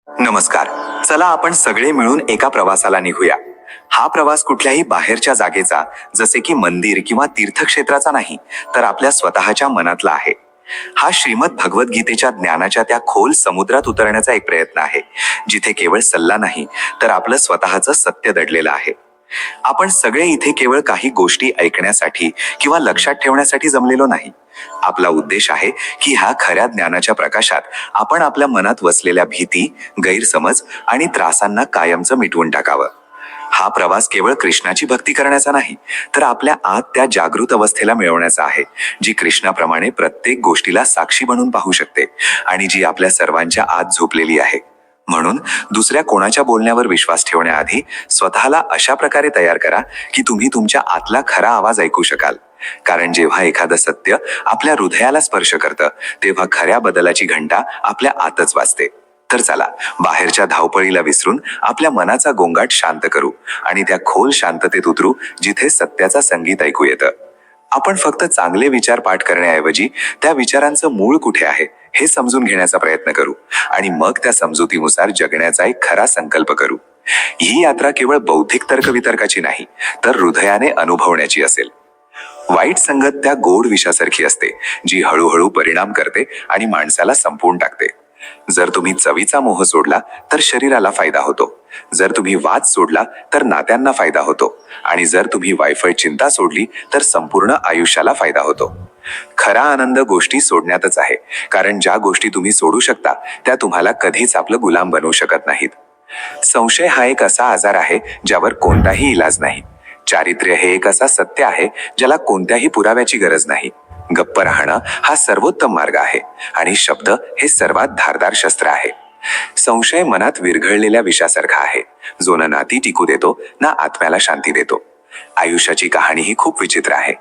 नमस्कार. चला आपण सगळे मिळून एका प्रवासाला निघूया. हा प्रवास कुठल्याही बाहेरच्या जागेचा, जसे की मंदिर किंवा तीर्थक्षेत्राचा नाही, तर आपल्या स्वतःच्या मनातला आहे. हा श्रीमद भगवद्गीतेच्या ज्ञानाच्या त्या खोल समुद्रात उतरण्याचा एक प्रयत्न आहे, जिथे केवळ सल्ला नाही, तर आपलं स्वतःचं सत्य दडलेलं आहे. आपण सगळे इथे केवळ काही गोष्टी ऐकण्यासाठी किंवा लक्षात ठेवण्यासाठी जमलेलो नाही. आपला उद्देश आहे की ह्या खऱ्या ज्ञानाच्या प्रकाशात आपण आपल्या मनात वसलेल्या भीती, गैरसमज आणि त्रासांना कायमचं मिटवून टाकावं. हा प्रवास केवळ कृष्णाची भक्ती करण्याचा नाही, तर आपल्या आत त्या जागृत अवस्थेला मिळवण्याचा आहे, जी कृष्णाप्रमाणे प्रत्येक गोष्टीला साक्षी बनून पाहू शकते आणि जी आपल्या सर्वांच्या आत झोपलेली आहे. म्हणून दुसऱ्या कोणाच्या बोलण्यावर विश्वास ठेवण्याआधी स्वतःला अशा प्रकारे तयार करा की तुम्ही तुमच्या आतला खरा आवाज ऐकू शकाल. कारण जेव्हा एखादं सत्य आपल्या हृदयाला स्पर्श करतं, तेव्हा खऱ्या बदलाची घंटा आपल्या आतच वाजते. तर चला, बाहेरच्या धावपळीला विसरून आपल्या मनाचा गोंगाट शांत करू आणि त्या खोल शांततेत उतरू, जिथे सत्याचा संगीत ऐकू येतं. आपण फक्त चांगले विचार पाठ करण्याऐवजी त्या विचारांचं मूळ कुठे आहे हे समजून घेण्याचा प्रयत्न करू आणि मग त्या समजुतीनुसार जगण्याचा एक खरा संकल्प करू. ही यात्रा केवळ बौद्धिक तर्कवितर्काची नाही, तर हृदयाने अनुभवण्याची असेल. वाईट संगत त्या गोड विषासारखी असते, जी हळूहळू परिणाम करते आणि माणसाला संपवून टाकते. जर तुम्ही चवीचा मोह सोडला तर शरीराला फायदा होतो, जर तुम्ही वाद सोडला तर नात्यांना फायदा होतो, आणि जर तुम्ही वायफळ चिंता सोडली तर संपूर्ण आयुष्याला फायदा होतो. खरा आनंद गोष्टी सोडण्यातच आहे, कारण ज्या गोष्टी तुम्ही सोडू शकता त्या तुम्हाला कधीच आपलं गुलाम बनवू शकत नाहीत. संशय हा एक असा आजार आहे ज्यावर कोणताही इलाज नाही. चारित्र्य हे एक असा सत्य आहे ज्याला कोणत्याही पुराव्याची गरज नाही. गप्प राहणं हा सर्वोत्तम मार्ग आहे आणि शब्द हे सर्वात धारदार शस्त्र आहे. संशय मनात विरघळलेल्या विषासारखा आहे, जो ना नाती टिकू देतो ना आत्म्याला शांती देतो. आयुष्याची कहाणी ही खूप विचित्र आहे.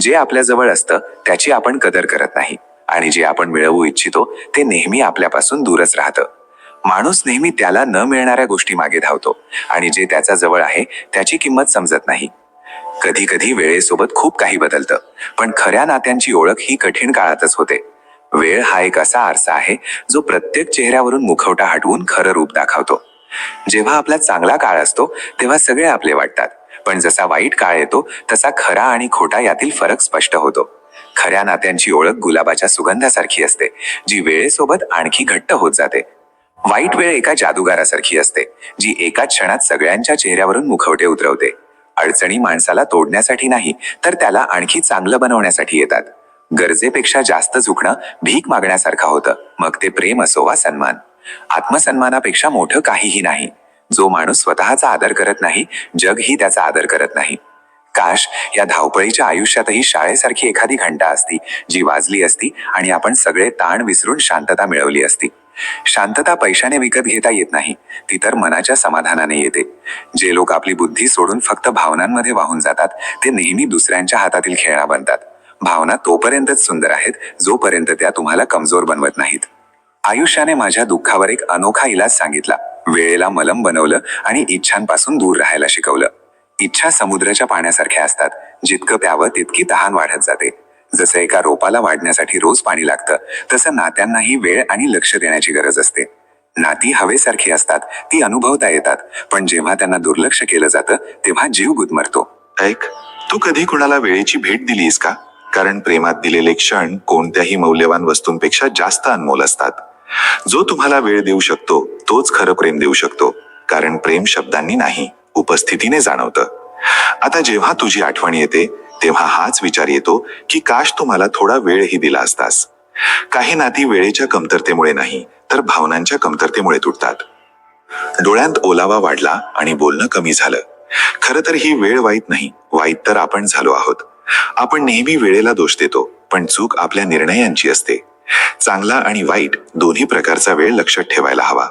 जे आपल्या जवळ असतं त्याची आपण कदर करत नाही, आणि जे आपण मिळवू इच्छितो ते नेहमी आपल्यापासून दूरच राहतं. माणूस नेहमी त्याला न मिळणाऱ्या गोष्टी मागे धावतो, आणि जे त्याच्या जवळ आहे त्याची किंमत समजत नाही. कधी कधी वेळेसोबत खूप काही बदलतं, पण खऱ्या नात्यांची ओळख ही कठीण काळातच होते. वेळ हा एक असा आरसा आहे जो प्रत्येक चेहऱ्यावरून मुखवटा हटवून खरं रूप दाखवतो. जेव्हा आपला चांगला काळ असतो तेव्हा सगळे आपले वाटतात, पण जसा वाईट काळ येतो तसा खरा आणि खोटा यातील फरक स्पष्ट होतो. खऱ्या नात्यांची ओळख गुलाबाच्या सुगंधासारखी असते, जी वेळेसोबत आणखी घट्ट होत जाते. वाईट वेळ एका जादूगारासारखी असते, जी एकाच क्षणात सगळ्यांच्या चेहऱ्यावरून मुखवटे उतरवते. अडचणी माणसाला तोडण्यासाठी नाही, तर त्याला आणखी चांगलं बनवण्यासाठी येतात. गरजेपेक्षा जास्त झुकणं भीक मागण्यासारखं होतं, मग ते प्रेम असो वा सन्मान. आत्मसन्मानापेक्षा मोठं काहीही नाही. जो माणूस स्वतःचा आदर करत नाही, जगही त्याचा आदर करत नाही. काश या धावपळीच्या आयुष्यातही शाळेसारखी एखादी घंटा असती, जी वाजली असती आणि आपण सगळे ताण विसरून शांतता मिळवली असती. शांतता पैशाने विकत घेता येत नाही, ती तर मनाच्या समाधानाने येते. जे लोक आपली बुद्धी सोडून फक्त भावनांमध्ये वाहून जातात, ते नेहमी दुसऱ्यांच्या हातातील खेळणा बनतात. भावना तोपर्यंतच सुंदर आहेत जोपर्यंत त्या तुम्हाला कमजोर बनवत नाहीत. आयुष्याने माझ्या दुःखावर एक अनोखा इलाज सांगितला. वेळेला मलम बनवलं आणि इच्छांपासून दूर राहायला शिकवलं. इच्छा समुद्राच्या पाण्यासारख्या असतात, जितकं प्यावं तितकी तहान वाढत जाते. जसं एका रोपाला वाढण्यासाठी रोज पाणी लागतं, तसं नात्यांनाही वेळ आणि लक्ष देण्याची गरज असते. नाती हवेसारखी असतात, ती अनुभवता येतात, पण जेव्हा त्यांना दुर्लक्ष केलं जातं तेव्हा जीव गुदमरतो. ऐक, तू कधी कुणाला वेळेची भेट दिलीस का? कारण प्रेमात दिलेले क्षण कोणत्याही मौल्यवान वस्तूंपेक्षा जास्त अनमोल असतात. जो तुम्हाला वेळ देऊ शकतो तोच खरं प्रेम देऊ शकतो, कारण प्रेम शब्दांनी नाही, उपस्थितीने जाणवतं. आता जेव्हा तुझी आठवण येते तेव्हा हाच विचार येतो की काश तू मला थोडा वेळही दिला असतास. काही नाती वेळेच्या कमतरतेमुळे नाही, तर भावनांच्या कमतरतेमुळे तुटतात. डोळ्यांत ओलावा वाढला आणि बोलणं कमी झालं. खरं तर ही वेळ वाईट नाही, वाईट तर आपण झालो आहोत. आपण नेहमी वेळेला दोष देतो, पण चूक आपल्या निर्णयांची असते. चांगला आणि वाईट दोन्ही प्रकारचा वेळ लक्षात ठेवायला हवा.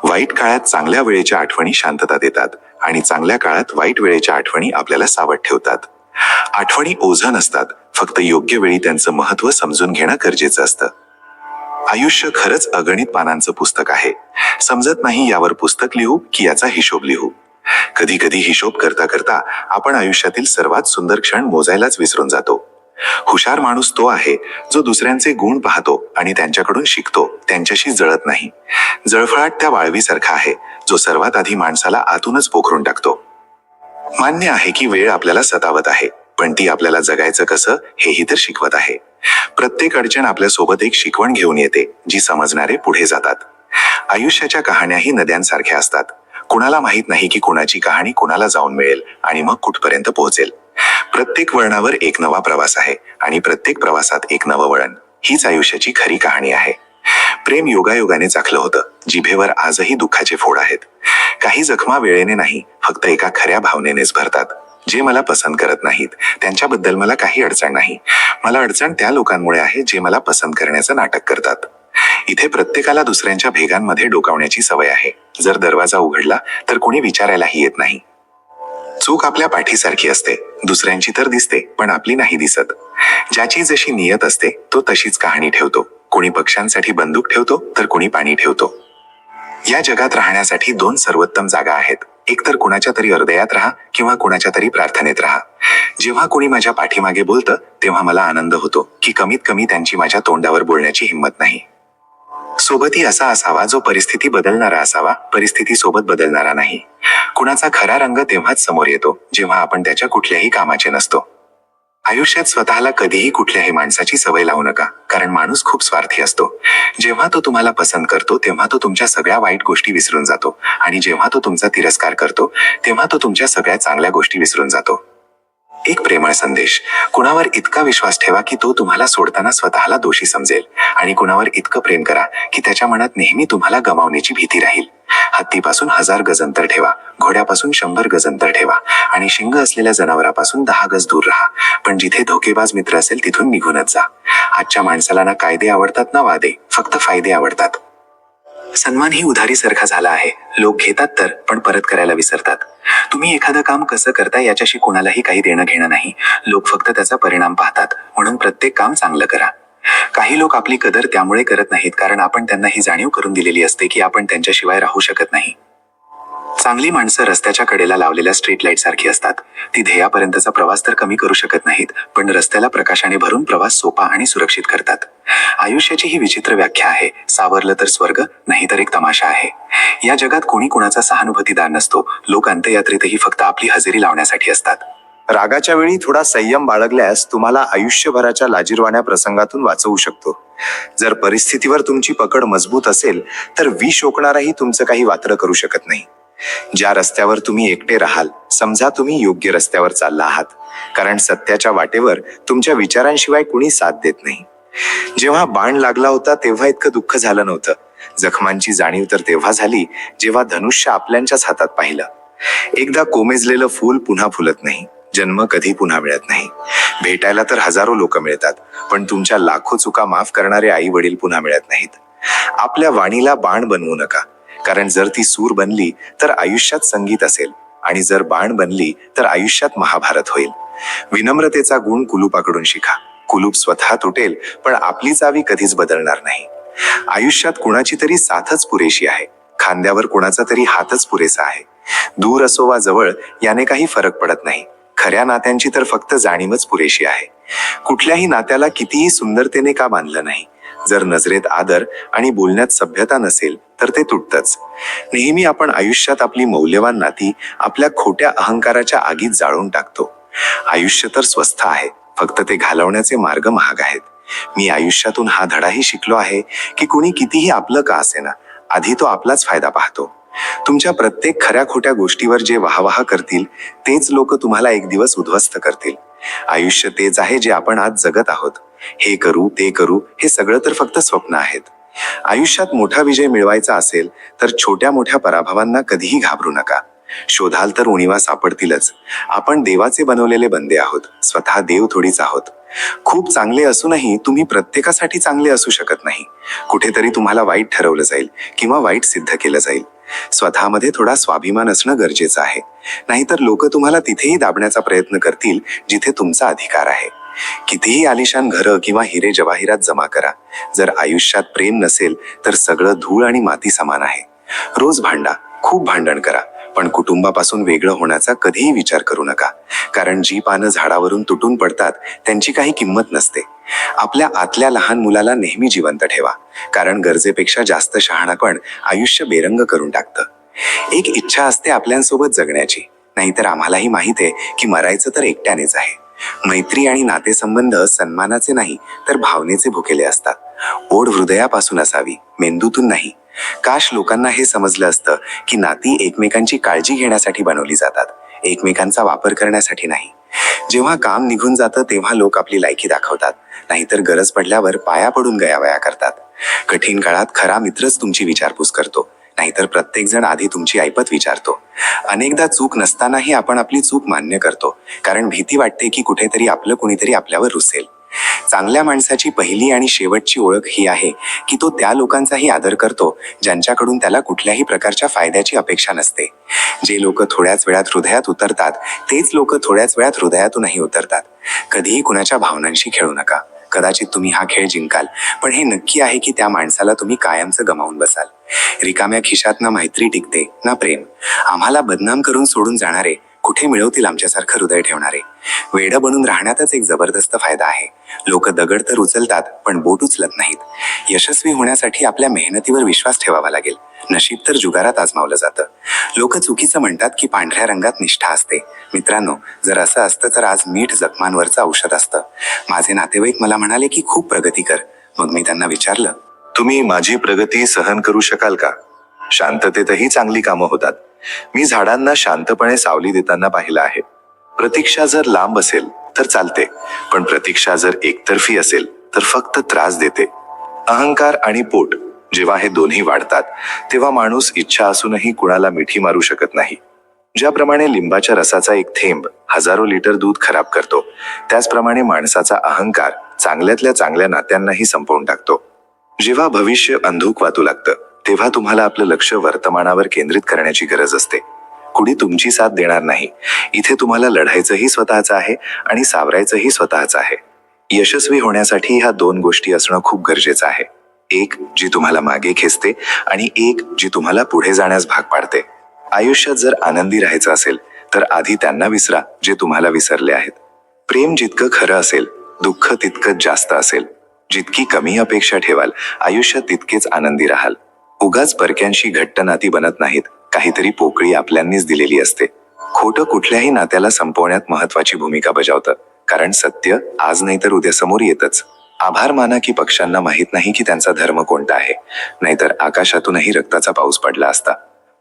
वाईट काळात चांगल्या वेळेच्या आठवणी शांतता देतात, आणि चांगल्या काळात वाईट वेळेच्या आठवणी आपल्याला सावध ठेवतात. आठवणी ओझं नसतात, फक्त योग्य वेळी त्यांचं महत्त्व समजून घेणं गरजेचं असतं. आयुष्य खरंच अगणित पानांचं पुस्तक आहे. समजत नाही यावर पुस्तक लिहू की याचा हिशोब लिहू. कधी कधी हिशोब करता करता आपण आयुष्यातील सर्वात सुंदर क्षण मोजायलाच विसरून जातो. हुशार माणूस तो आहे जो दुसऱ्यांचे गुण पाहतो आणि त्यांच्याकडून शिकतो, त्यांच्याशी जळत नाही. जळफळाट त्या वाळवीसारखा आहे जो सर्वात आधी माणसाला आतूनच पोखरून टाकतो. मान्य आहे की वेळ आपल्याला सतावत आहे, पण ती आपल्याला जगायचं कसं हेही तर शिकवत आहे. प्रत्येक अडचण आपल्यासोबत एक शिकवण घेऊन येते जी समजणारे पुढे जातात. आयुष्याच्या कहाण्याही नद्यांसारख्या असतात. कुणाला माहित नाही की कुणाची कहाणी कुणाला जाऊन मिळेल आणि मग कुठपर्यंत पोहोचेल. प्रत्येक वळणावर एक नवा प्रवास आहे आणि प्रत्येक प्रवासात एक नवं वळण. हीच आयुष्याची खरी कहाणी आहे. प्रेम योगायोगाने चाखलं होतं. जिभेवर आजही दुःखाचे फोड आहेत. काही जखमा वेळेने नाही, फक्त एका खऱ्या भावनेनेच भरतात. जे मला पसंत करत नाहीत त्यांच्याबद्दल मला काही अडचण नाही. मला अडचण त्या लोकांमुळे आहे जे मला पसंत करण्याचं नाटक करतात. इथे प्रत्येकाला दुसऱ्यांच्या भेगांमध्ये डोकावण्याची सवय आहे. जर दरवाजा उघडला तर कोणी विचारायलाही येत नाही. चूक आपल्या पाठीसारखी असते, दुसऱ्यांची तर दिसते पण आपली नाही दिसत. ज्याची जशी नियत असते तो तशीच कहाणी ठेवतो. कोणी पक्ष्यांसाठी बंदूक ठेवतो तर कोणी पाणी ठेवतो. या जगात राहण्यासाठी दोन सर्वोत्तम जागा आहेत. एक तर कुणाच्या तरी हृदयात राहा किंवा कुणाच्या तरी प्रार्थनेत राहा. जेव्हा कोणी माझ्या पाठीमागे बोलतं तेव्हा मला आनंद होतो की कमीत कमी त्यांची माझ्या तोंडावर बोलण्याची हिंमत नाही. सोबती असा असावा जो परिस्थिती बदलणारा असावा, परिस्थिती सोबत बदलणारा नाही. कुणाचा खरा रंग तेव्हाच समोर येतो जेव्हा आपण त्याच्या कुठल्याही कामाचे नसतो. आयुष्यात स्वतःला कधीही कुठल्याही माणसाची सवय लावू नका, कारण माणूस खूप स्वार्थी असतो. जेव्हा तो तुम्हाला पसंत करतो तेव्हा तो तुमच्या सगळ्या वाईट गोष्टी विसरून जातो आणि जेव्हा तो तुमचा तिरस्कार करतो तेव्हा तो तुमच्या सगळ्या चांगल्या गोष्टी विसरून जातो. एक प्रेमळ संदेश: कुणावर इतका विश्वास ठेवा की तो तुम्हाला सोडताना स्वतःला दोषी समजेल आणि कुणावर इतकं प्रेम करा की त्याच्या मनात नेहमी तुम्हाला गमावण्याची भीती राहील. हत्तीपासून 1000 गज अंतर ठेवा, घोड्यापासून 100 गज अंतर ठेवा आणि शिंग असलेल्या जनावरापासून 10 गज दूर राहा, पण जिथे धोकेबाज मित्र असेल तिथून निघूनच जा. आजच्या माणसाला ना कायदे आवडतात ना वादे, फक्त फायदे आवडतात. सन्मान ही उधारीसारखा झाला आहे. लोक घेतात तर पण परत करायला विसरतात. तुम्ही एखादं काम कसं करता याच्याशी कोणालाही काही देणं घेणं नाही. लोक फक्त त्याचा परिणाम पाहतात, म्हणून प्रत्येक काम चांगलं करा. काही लोक आपली कदर त्यामुळे करत नाहीत कारण आपण त्यांना ही जाणीव करून दिलेली असते की आपण त्यांच्याशिवाय राहू शकत नाही. चांगली माणसं रस्त्याच्या कडेला लावलेल्या स्ट्रीट लाईट सारखी असतात. ती ध्येयापर्यंतचा प्रवास तर कमी करू शकत नाहीत, पण रस्त्याला प्रकाशाने भरून प्रवास सोपा आणि सुरक्षित करतात. आयुष्याची ही विचित्र व्याख्या आहे. सावरलं तर स्वर्ग, नाही तर एक तमाशा आहे. या जगात कोणी कुणाचा सहानुभूतीदार नसतो. लोक अंत्ययात्रेतही फक्त आपली हजेरी लावण्यासाठी असतात. रागाच्या वेळी थोडा संयम बाळगल्यास तुम्हाला आयुष्यभराच्या लाजिरवाण्या प्रसंगातून वाचवू शकतो. जर परिस्थितीवर तुमची पकड मजबूत असेल तर विष ओकणाराही तुमचं काही वात्र करू शकत नाही. ज्या रस्त्यावर तुम्ही एकटे राहाल, समजा तुम्ही योग्य रस्त्यावर चालला आहात, कारण सत्याच्या वाटेवर तुमच्या विचारांशिवाय कुणी साथ देत नाही. जेव्हा बाण लागला होता तेव्हा इतकं दुःख झालं नव्हतं. जखमांची जाणीव तर तेव्हा झाली जेव्हा धनुष्य आपल्यांच्याच हातात पाहिलं. एकदा कोमेजलेलं फूल पुन्हा फुलत नाही. जन्म कधी पुन्हा मिळत नाही. भेटायला तर हजारो लोक मिळतात, पण तुमच्या लाखो चुका माफ करणारे आई वडील पुन्हा मिळत नाहीत. आपल्या वाणीला बाण बनवू नका, कारण जर ती सूर बनली तर आयुष्यात संगीत असेल आणि जर बाण बनली तर आयुष्यात महाभारत होईल. विनम्रतेचा गुण कुलूपाकडून शिका. कुलूप स्वतः तुटेल पण आपली चावी कधीच बदलणार नाही. आयुष्यात कुणाची तरी साथच पुरेशी आहे. खांद्यावर कुणाचा तरी हातच पुरेसा आहे. दूर असो वा जवळ याने काही फरक पडत नाही. खऱ्या नात्यांची तर फक्त जाणीवच पुरेशी आहे. कुठल्याही नात्याला कितीही सुंदरतेने का बांधलं नाही, जर नजरेत आदर आणि बोलण्यात सभ्यता नसेल तर ते तुटतंच. नेहमी आपण आयुष्यात आपली मौल्यवान नाती आपल्या खोट्या अहंकाराच्या आगीत जाळून टाकतो. आयुष्य तर स्वस्थ आहे, फक्त ते घालवण्याचे मार्ग महाग आहेत. मी आयुष्यातून हा धडाही शिकलो आहे की कुणी कितीही आपलं का असेना, आधी तो आपलाच फायदा पाहतो. तुमच्या प्रत्येक खऱ्या खोट्या गोष्टीवर जे वाहवाह करतील तेच लोक तुम्हाला एक दिवस उद्ध्वस्त करतील. आयुष्य तेच आहे जे आपण आज जगत आहोत. हे करू ते करू हे सगळं तर फक्त स्वप्न आहेत. आयुष्यात मोठा विजय मिळवायचा असेल तर छोट्या मोठ्या पराभवांना कधीही घाबरू नका. शोधाल तर उणिवा सापडतीलच. आपण देवाचे बनवलेले बंदे आहोत, स्वतः देव थोडीच आहोत. खूप चांगले असूनही तुम्ही प्रत्येकासाठी चांगले असू शकत नाही. कुठेतरी तुम्हाला वाईट ठरवलं जाईल किंवा वाईट सिद्ध केलं जाईल. स्वतःमध्ये थोडा स्वाभिमान असणं गरजेचं आहे, नाहीतर लोक तुम्हाला तिथेही दाबण्याचा प्रयत्न करतील जिथे तुमचा अधिकार आहे. कितीही आलिशान घरं किंवा हिरे जवाहिरात जमा करा, जर आयुष्यात प्रेम नसेल तर सगळं धूळ आणि माती समान आहे. रोज भांडा, खूप भांडण करा, पण कुटुंबापासून वेगळं होण्याचा कधीही विचार करू नका, कारण जी पानं झाडावरून तुटून पडतात त्यांची काही किंमत नसते. आपल्या आतल्या लहान मुलाला नेहमी जिवंत ठेवा, कारण गरजेपेक्षा जास्त शहाणपण आयुष्य बेरंग करून टाकतं. एक इच्छा असते आपल्यासोबत जगण्याची, नाहीतर आम्हालाही माहित आहे की मरायचं तर एकट्यानेच आहे. मैत्री आणि नातेसंबंध सन्मानाचे नाही तर भावनेचे भुकेले असतात. ओढ हृदयापासून असावी, मेंदूतून नाही. काश लोकांना हे समजलं असतं की नाती एकमेकांची काळजी घेण्यासाठी बनवली जातात, एकमेकांचा वापर करण्यासाठी नाही. जेव्हा काम निघून जातं तेव्हा लोक आपली लायकी दाखवतात, नाहीतर गरज पडल्यावर पाया पडून गयावया करतात. कठीण काळात खरा मित्रच तुमची विचारपूस करतो, नाहीतर प्रत्येक जण आधी तुमची ऐपत विचारतो. अनेकदा चूक नसतानाही आपण आपली चूक मान्य करतो, कारण भीती वाटते की कुठेतरी आपलं कुणीतरी आपल्यावर रुसेल. चांगल्या माणसाची पहिली आणि शेवटची ओळख ही आहे की तो त्या लोकांचाही आदर करतो ज्यांच्याकडून त्याला कुठल्याही प्रकारच्या फायद्याची अपेक्षा नसते. जे लोक थोड्याच वेळात हृदयात उतरतात तेच लोक थोड्याच वेळात हृदयातूनही उतरतात. कधीही कुणाच्या भावनांशी खेळू नका. कदाचित तुम्ही हा खेळ जिंकाल, पण हे नक्की आहे की त्या माणसाला तुम्ही कायमचं गमावून बसाल. रिकाम्या खिशात ना मैत्री टिकते ना प्रेम. आम्हाला बदनाम करून सोडून जाणारे कुठे मिळवतील आमच्यासारखं हृदय ठेवणारे. वेडं बनून राहण्यातच एक जबरदस्त फायदा आहे. लोक दगड तर उचलतात पण बोट उचलत नाहीत. यशस्वी होण्यासाठी आपल्या मेहनतीवर विश्वास ठेवावा लागेल. नशीब तर जुगारात आजमावलं जातं. लोक चुकीचं म्हणतात की पांढऱ्या रंगात निष्ठा असते. मित्रांनो, जर असं असतं तर आज मीठ जखमांवरचं औषध असतं. माझे नातेवाईक मला म्हणाले की खूप प्रगती कर. मग मी त्यांना विचारलं, तुम्ही माझी प्रगती सहन करू शकाल का? शांततेतही चांगली कामं होतात. मी झाडांना शांतपणे सावली देताना पाहिलं आहे. प्रतीक्षा जर लांब असेल तर चालते, पण प्रतीक्षा जर एकतर्फी असेल तर फक्त त्रास देते. अहंकार आणि पोट जेव्हा हे दोन्ही वाढतात तेव्हा माणूस इच्छा असूनही कुणाला मिठी मारू शकत नाही. ज्याप्रमाणे लिंबाच्या रसाचा एक थेंब हजारो लिटर दूध खराब करतो, त्याचप्रमाणे माणसाचा अहंकार चांगल्यातल्या चांगल्या नात्यांनाही संपवून टाकतो. जेव्हा भविष्य अंधुक वाटू लागतं तेव्हा तुम्हाला आपलं लक्ष वर्तमानावर केंद्रित करण्याची गरज असते. कुणी तुमची साथ देणार नाही. इथे तुम्हाला लढायचंही स्वतःचं आहे आणि सावरायचंही स्वतःचं आहे. यशस्वी होण्यासाठी ह्या दोन गोष्टी असणं खूप गरजेचं आहे. एक जी तुम्हाला मागे खेचते आणि एक जी तुम्हाला पुढे जाण्यास भाग पाडते. आयुष्यात जर आनंदी राहायचं असेल तर आधी त्यांना विसरा जे तुम्हाला विसरले आहेत. प्रेम जितकं खरं असेल, दुःख तितकंच जास्त असेल. जितकी कमी अपेक्षा ठेवाल, आयुष्यात तितकेच आनंदी राहाल. उगाच परक्यांशी घट्ट नाती बनत नाहीत. काहीतरी पोकळी आपल्यांनीच दिलेली असते. खोटं कुठल्याही नात्याला संपवण्यात महत्वाची भूमिका बजावतं, कारण सत्य आज नाही तर उद्या समोर येतच. आभार माना की पक्ष्यांना माहित नाही की त्यांचा धर्म कोणता आहे, नाहीतर आकाशातूनही रक्ताचा पाऊस पडला असता.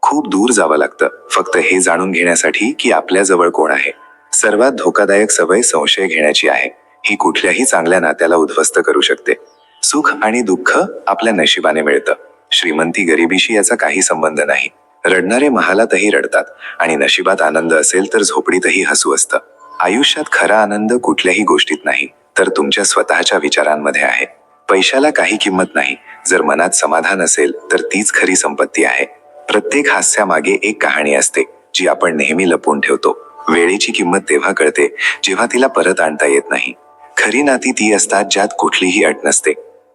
खूप दूर जावं लागतं फक्त हे जाणून घेण्यासाठी की आपल्या जवळ कोण आहे. सर्वात धोकादायक सवय संशय घेण्याची आहे. ही कुठल्याही चांगल्या नात्याला उद्ध्वस्त करू शकते. सुख आणि दुःख आपल्या नशिबाने मिळतं. श्रीमंती गरिबीशी याचा काही संबंध नाही. रडणारे महालातही रडतात आणि नशिबात आनंद असेल तर झोपडीतही हसू असतं. आयुष्यात खरा आनंद कुठल्याही गोष्टीत नाही तर तुमच्या स्वतःच्या विचारांमध्ये आहे. पैशाला काही किंमत नाही. जर मनात समाधान असेल तर तीच खरी संपत्ती आहे. प्रत्येक हास्यामागे एक कहाणी असते जी आपण नेहमी लपवून ठेवतो. वेळेची किंमत तेव्हा कळते जेव्हा तिला परत आणता येत नाही. खरी नाती ती असतात ज्यात कुठलीही अट नसते.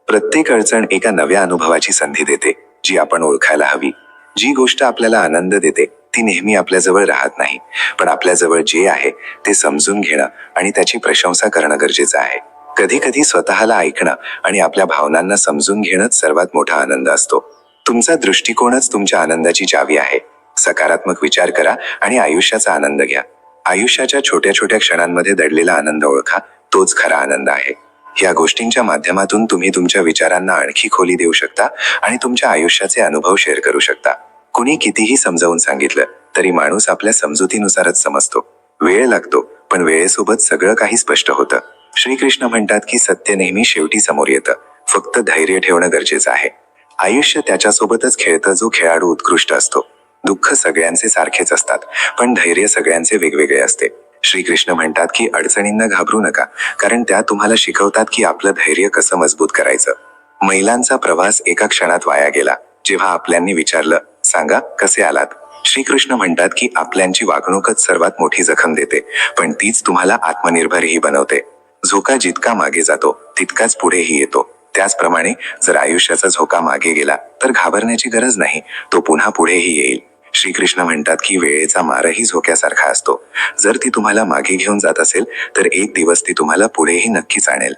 प्रत्येक अडचण एका नव्या अनुभवाची संधी देते जी आपण ओळखायला हवी. जी गोष्ट आपल्याला आनंद देते ती नेहमी आपल्याजवळ राहत नाही, पण आपल्याजवळ जे आहे ते समजून घेणं आणि त्याची प्रशंसा करणं गरजेचं आहे. कधी कधी स्वतःला ऐकणं आणि आपल्या भावनांना समजून घेणंच सर्वात मोठा आनंद असतो. तुमचा दृष्टिकोनच तुमच्या आनंदाची चावी आहे. सकारात्मक विचार करा आणि आयुष्याचा आनंद घ्या. आयुष्याच्या छोट्या छोट्या क्षणांमध्ये दडलेला आनंद ओळखा, तोच खरा आनंद आहे. या गोष्टींच्या माध्यमातून तुम्ही तुमच्या विचारांना आणखी खोली देऊ शकता आणि तुमच्या आयुष्याचे अनुभव शेअर करू शकता. कुणी कितीही समजावून सांगितलं तरी माणूस आपल्या समजुतीनुसारच समजतो. वेळ लागतो, पण वेळेसोबत सगळं काही स्पष्ट होतं. श्रीकृष्ण म्हणतात की सत्य नेहमी शेवटी समोर येतं, फक्त धैर्य ठेवणं गरजेचं आहे. आयुष्य त्याच्यासोबतच खेळतं जो खेळाडू उत्कृष्ट असतो. दुःख सगळ्यांचे सारखेच असतात, पण धैर्य सगळ्यांचे वेगवेगळे असते. श्रीकृष्ण म्हणतात की अडचणींना घाबरू नका, कारण त्या तुम्हाला शिकवतात की आपलं धैर्य कसं मजबूत करायचं. महिलांचा प्रवास एका क्षणात वाया गेला जेव्हा आपल्यांनी विचारलं, सांगा कसे आलात. श्रीकृष्ण म्हणतात की आपल्यांची वागणूकच सर्वात मोठी जखम देते, पण तीच तुम्हाला आत्मनिर्भरही बनवते. झोका जितका मागे जातो तितकाच पुढेही येतो. त्याचप्रमाणे जर आयुष्याचा झोका मागे गेला तर घाबरण्याची गरज नाही, तो पुन्हा पुढेही येईल. श्रीकृष्ण म्हणतात की वेळेचा मारही झोक्यासारखा असतो. जर ती तुम्हाला मागे घेऊन जात असेल तर एक दिवस ती तुम्हाला पुढेही नक्कीच आणेल.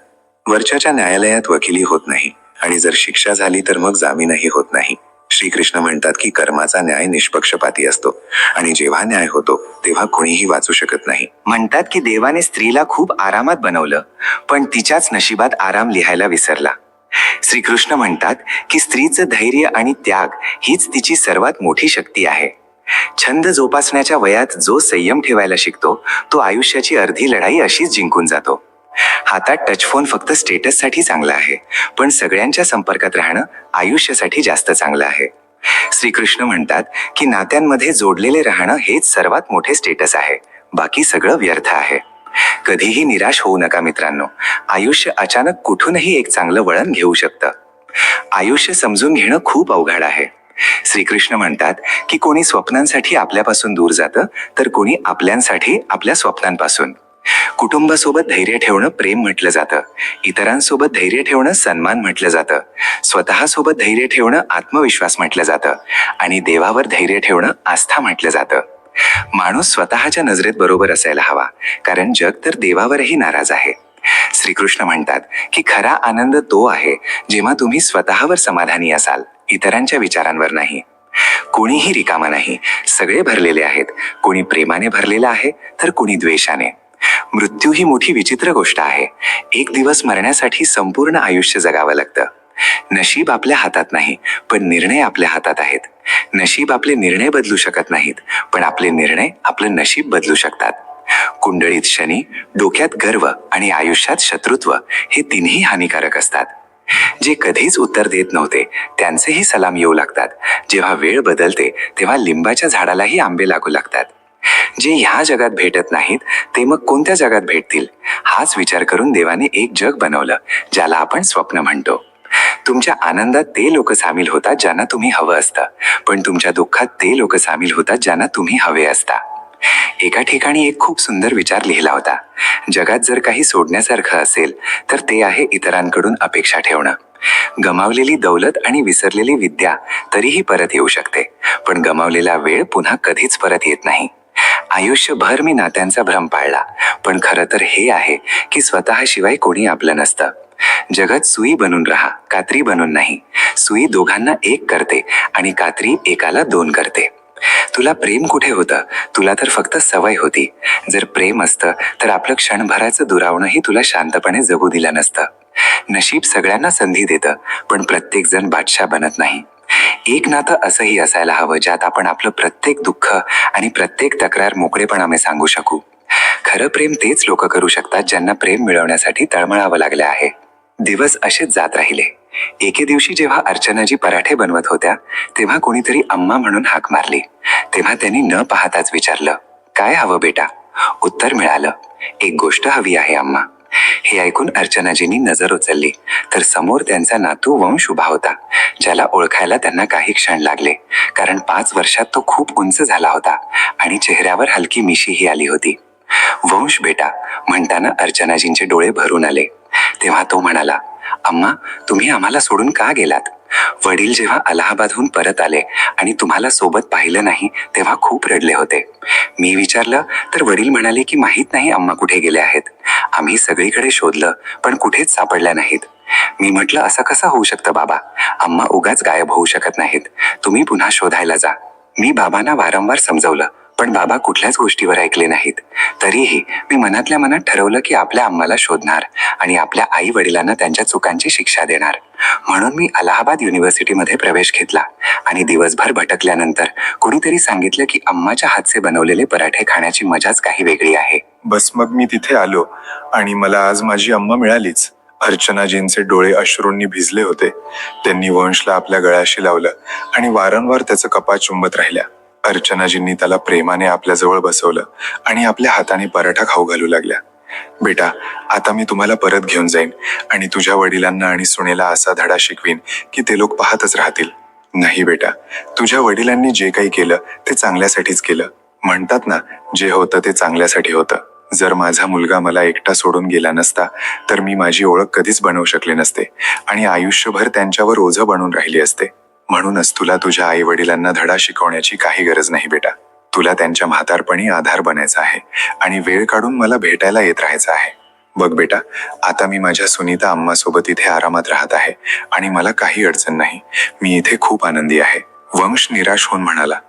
वरच्याच्या न्यायालयात वकिली होत नाही आणि जर शिक्षा झाली तर मग जामीनही होत नाही. श्रीकृष्ण म्हणतात की कर्माचा न्याय निष्पक्षपाती असतो आणि जेव्हा न्याय होतो तेव्हा कोणीही वाचू शकत नाही. म्हणतात की देवाने स्त्रीला खूप आरामात बनवलं, पण तिच्याच नशिबात आराम लिहायला विसरला. श्रीकृष्ण म्हणतात की स्त्रीचं धैर्य आणि त्याग हीच तिची सर्वात मोठी शक्ती आहे. छंद जोपासण्याच्या वयात जो संयम ठेवायला शिकतो तो आयुष्याची अर्धी लढाई अशीच जिंकून जातो. हातात टच फोन फक्त स्टेटससाठी चांगला आहे, पण सगळ्यांच्या संपर्कात राहणं आयुष्यासाठी जास्त चांगलं आहे. श्रीकृष्ण म्हणतात की नात्यांमध्ये जोडलेले राहणं हेच सर्वात मोठे स्टेटस आहे, बाकी सगळं व्यर्थ आहे. कधीही निराश होऊ नका मित्रांनो. आयुष्य अचानक कुठूनही एक चांगलं वळण घेऊ शकतं. आयुष्य समजून घेणं खूप अवघड आहे. श्रीकृष्ण म्हणतात की कोणी स्वप्नांसाठी आपल्यापासून दूर जातं तर कोणी आपल्यांसाठी आपल्या स्वप्नांपासून. कुटुंबासोबत धैर्य ठेवणं प्रेम म्हटलं जातं, इतरांसोबत धैर्य ठेवणं सन्मान म्हटलं जातं, स्वतःसोबत धैर्य ठेवणं आत्मविश्वास म्हटलं जातं आणि देवावर धैर्य ठेवणं आस्था म्हटलं जातं. माणूस स्वतःच्या नजरेत बरोबर असायला हवा, कारण जग तर देवावरही नाराज आहे. श्रीकृष्ण म्हणतात की खरा आनंद तो आहे जेव्हा तुम्ही स्वतःवर समाधानी असाल, इतरांच्या विचारांवर नाही. कोणीही रिकामा नाही, सगळे भरलेले आहेत. कोणी प्रेमाने भरलेला आहे तर कोणी द्वेषाने. मृत्यू ही मोठी विचित्र गोष्ट आहे. एक दिवस मरण्यासाठी संपूर्ण आयुष्य जगावं लागतं. नशीब आपल्या हातात नाही, पण निर्णय आपल्या हातात आहेत. नशीब आपले निर्णय बदलू शकत नाहीत, पण आपले निर्णय आपलं नशीब बदलू शकतात. कुंडळीत शनी, डोक्यात गर्व आणि आयुष्यात शत्रुत्व हे तिन्ही हानिकारक असतात. जे कधीच उत्तर देत नव्हते त्यांचेही सलाम येऊ लागतात. जेव्हा वेळ बदलते तेव्हा लिंबाच्या झाडालाही आंबे लागू लागतात. जे ह्या जगात भेटत नाहीत ते मग कोणत्या जगात भेटतील, हाच विचार करून देवाने एक जग बनवलं ज्याला आपण स्वप्न म्हणतो. तुमच्या आनंदात ते लोक सामील होतात ज्यांना तुम्ही हवं असतं, पण तुमच्या दुःखात ते लोक सामील होतात ज्यांना तुम्ही हवे असता. एका ठिकाणी एक खूप सुंदर विचार लिहिला होता. जगात जर काही सोडण्यासारखं असेल तर ते आहे इतरांकडून अपेक्षा ठेवणं. गमावलेली दौलत आणि विसरलेली विद्या तरीही परत येऊ शकते, पण गमावलेला वेळ पुन्हा कधीच परत येत नाही. आयुष्यभर मी नात्यांचा भ्रम पाळला, पण खरं तर हे आहे की स्वतःशिवाय कोणी आपलं नसतं. जगात सुई बनून राहा, कात्री बनून नाही. सुई दोघांना एक करते आणि कात्री एकाला दोन करते. तुला प्रेम कुठे होतं? तुला तर फक्त सवय होती. जर प्रेम असतं तर आपलं क्षणभराचं दुरावणंही तुला शांतपणे जगू दिलं नसतं. नशीब सगळ्यांना संधी देतं, पण प्रत्येक जण बादशाह बनत नाही. एक नातं असंही असायला हवं ज्यात आपण आपलं प्रत्येक दुःख आणि प्रत्येक तक्रार मोकळेपणाने सांगू शकू. खरं प्रेम तेच लोक करू शकतात ज्यांना प्रेम मिळवण्यासाठी तळमळावं लागलं आहे. दिवस असेच जात राहिले. एके दिवशी जेव्हा अर्चनाजी पराठे बनवत होत्या तेव्हा कोणीतरी अम्मा म्हणून हाक मारली. तेव्हा त्यांनी न पाहताच विचारलं, काय हवं बेटा? उत्तर मिळालं, एक गोष्ट हवी आहे अम्मा. हे ऐकून अर्चनाजींनी नजर उचलली तर समोर त्यांचा नातू वंश उभा होता, ज्याला ओळखायला त्यांना काही क्षण लागले, कारण 5 वर्षात तो खूप उंच झाला होता आणि चेहऱ्यावर हलकी मिशीही आली होती. वंश बेटा म्हणताना अर्चनाजींचे डोळे भरून आले. तेव्हा तो म्हणाला, अम्मा तुम्ही आम्हाला सोडून का गेलात? वडील जेव्हा अलाहाबादहून परत आले आणि तुम्हाला सोबत पाहिलं नाही तेव्हा खूप रडले होते. मी विचारलं तर वडील म्हणाले की माहीत नाही अम्मा कुठे गेले आहेत. आम्ही सगळीकडे शोधलं पण कुठेच सापडल्या नाहीत. मी म्हटलं असं कसं होऊ शकतं बाबा? अम्मा उगाच गायब होऊ शकत नाहीत. तुम्ही पुन्हा शोधायला जा. मी बाबांना वारंवार समजवलं, पण बाबा कुठल्याच गोष्टीवर ऐकले नाहीत. तरीही मी मनातल्या मनात ठरवलं की आपल्या अम्माला शोधणार आणि आपल्या आई वडिलांना त्यांच्या चुकांची शिक्षा देणार. म्हणून मी अलाहाबाद युनिव्हर्सिटीमध्ये प्रवेश घेतला आणि दिवसभर भटकल्यानंतर कोणीतरी सांगितलं की अम्माच्या हातचे बनवलेले पराठे खाण्याची मजाच काही वेगळी आहे. बस मग मी तिथे आलो आणि मला आज माझी अम्मा मिळालीच. अर्चनाजींचे डोळे अश्रूंनी भिजले होते. त्यांनी वंशला आपल्या गळ्याशी लावलं आणि वारंवार त्याचं कपाळ चुंबत राहिल्या. अर्चनाजींनी त्याला प्रेमाने आपल्याजवळ बसवलं आणि आपल्या हाताने पराठा खाऊ घालू लागल्या. बेटा आता मी तुम्हाला परत घेऊन जाईन आणि तुझ्या वडिलांना आणि सुनेला असा धडा शिकवीन की ते लोक पाहतच राहतील. नाही बेटा, तुझ्या वडिलांनी जे काही केलं ते चांगल्यासाठीच केलं. म्हणतात ना, जे होतं ते चांगल्यासाठी होतं. जर माझा मुलगा मला एकटा सोडून गेला नसता तर मी माझी ओळख कधीच बनवू शकले नसते आणि आयुष्यभर त्यांच्यावर ओझं बनून राहिली असते. म्हणूनच तुला तुझ्या आई वडिलांना धडा शिकवण्याची काही गरज नाही बेटा. तुला त्यांच्या म्हातारपणी आधार बनायचा आहे आणि वेळ काढून मला भेटायला येत राहायचं आहे. बघ बेटा, आता मी माझ्या सुनीता अम्मासोबत इथे आरामात राहत आहे आणि मला काही अडचण नाही. मी इथे खूप आनंदी आहे. वंश निराश होऊन म्हणाला,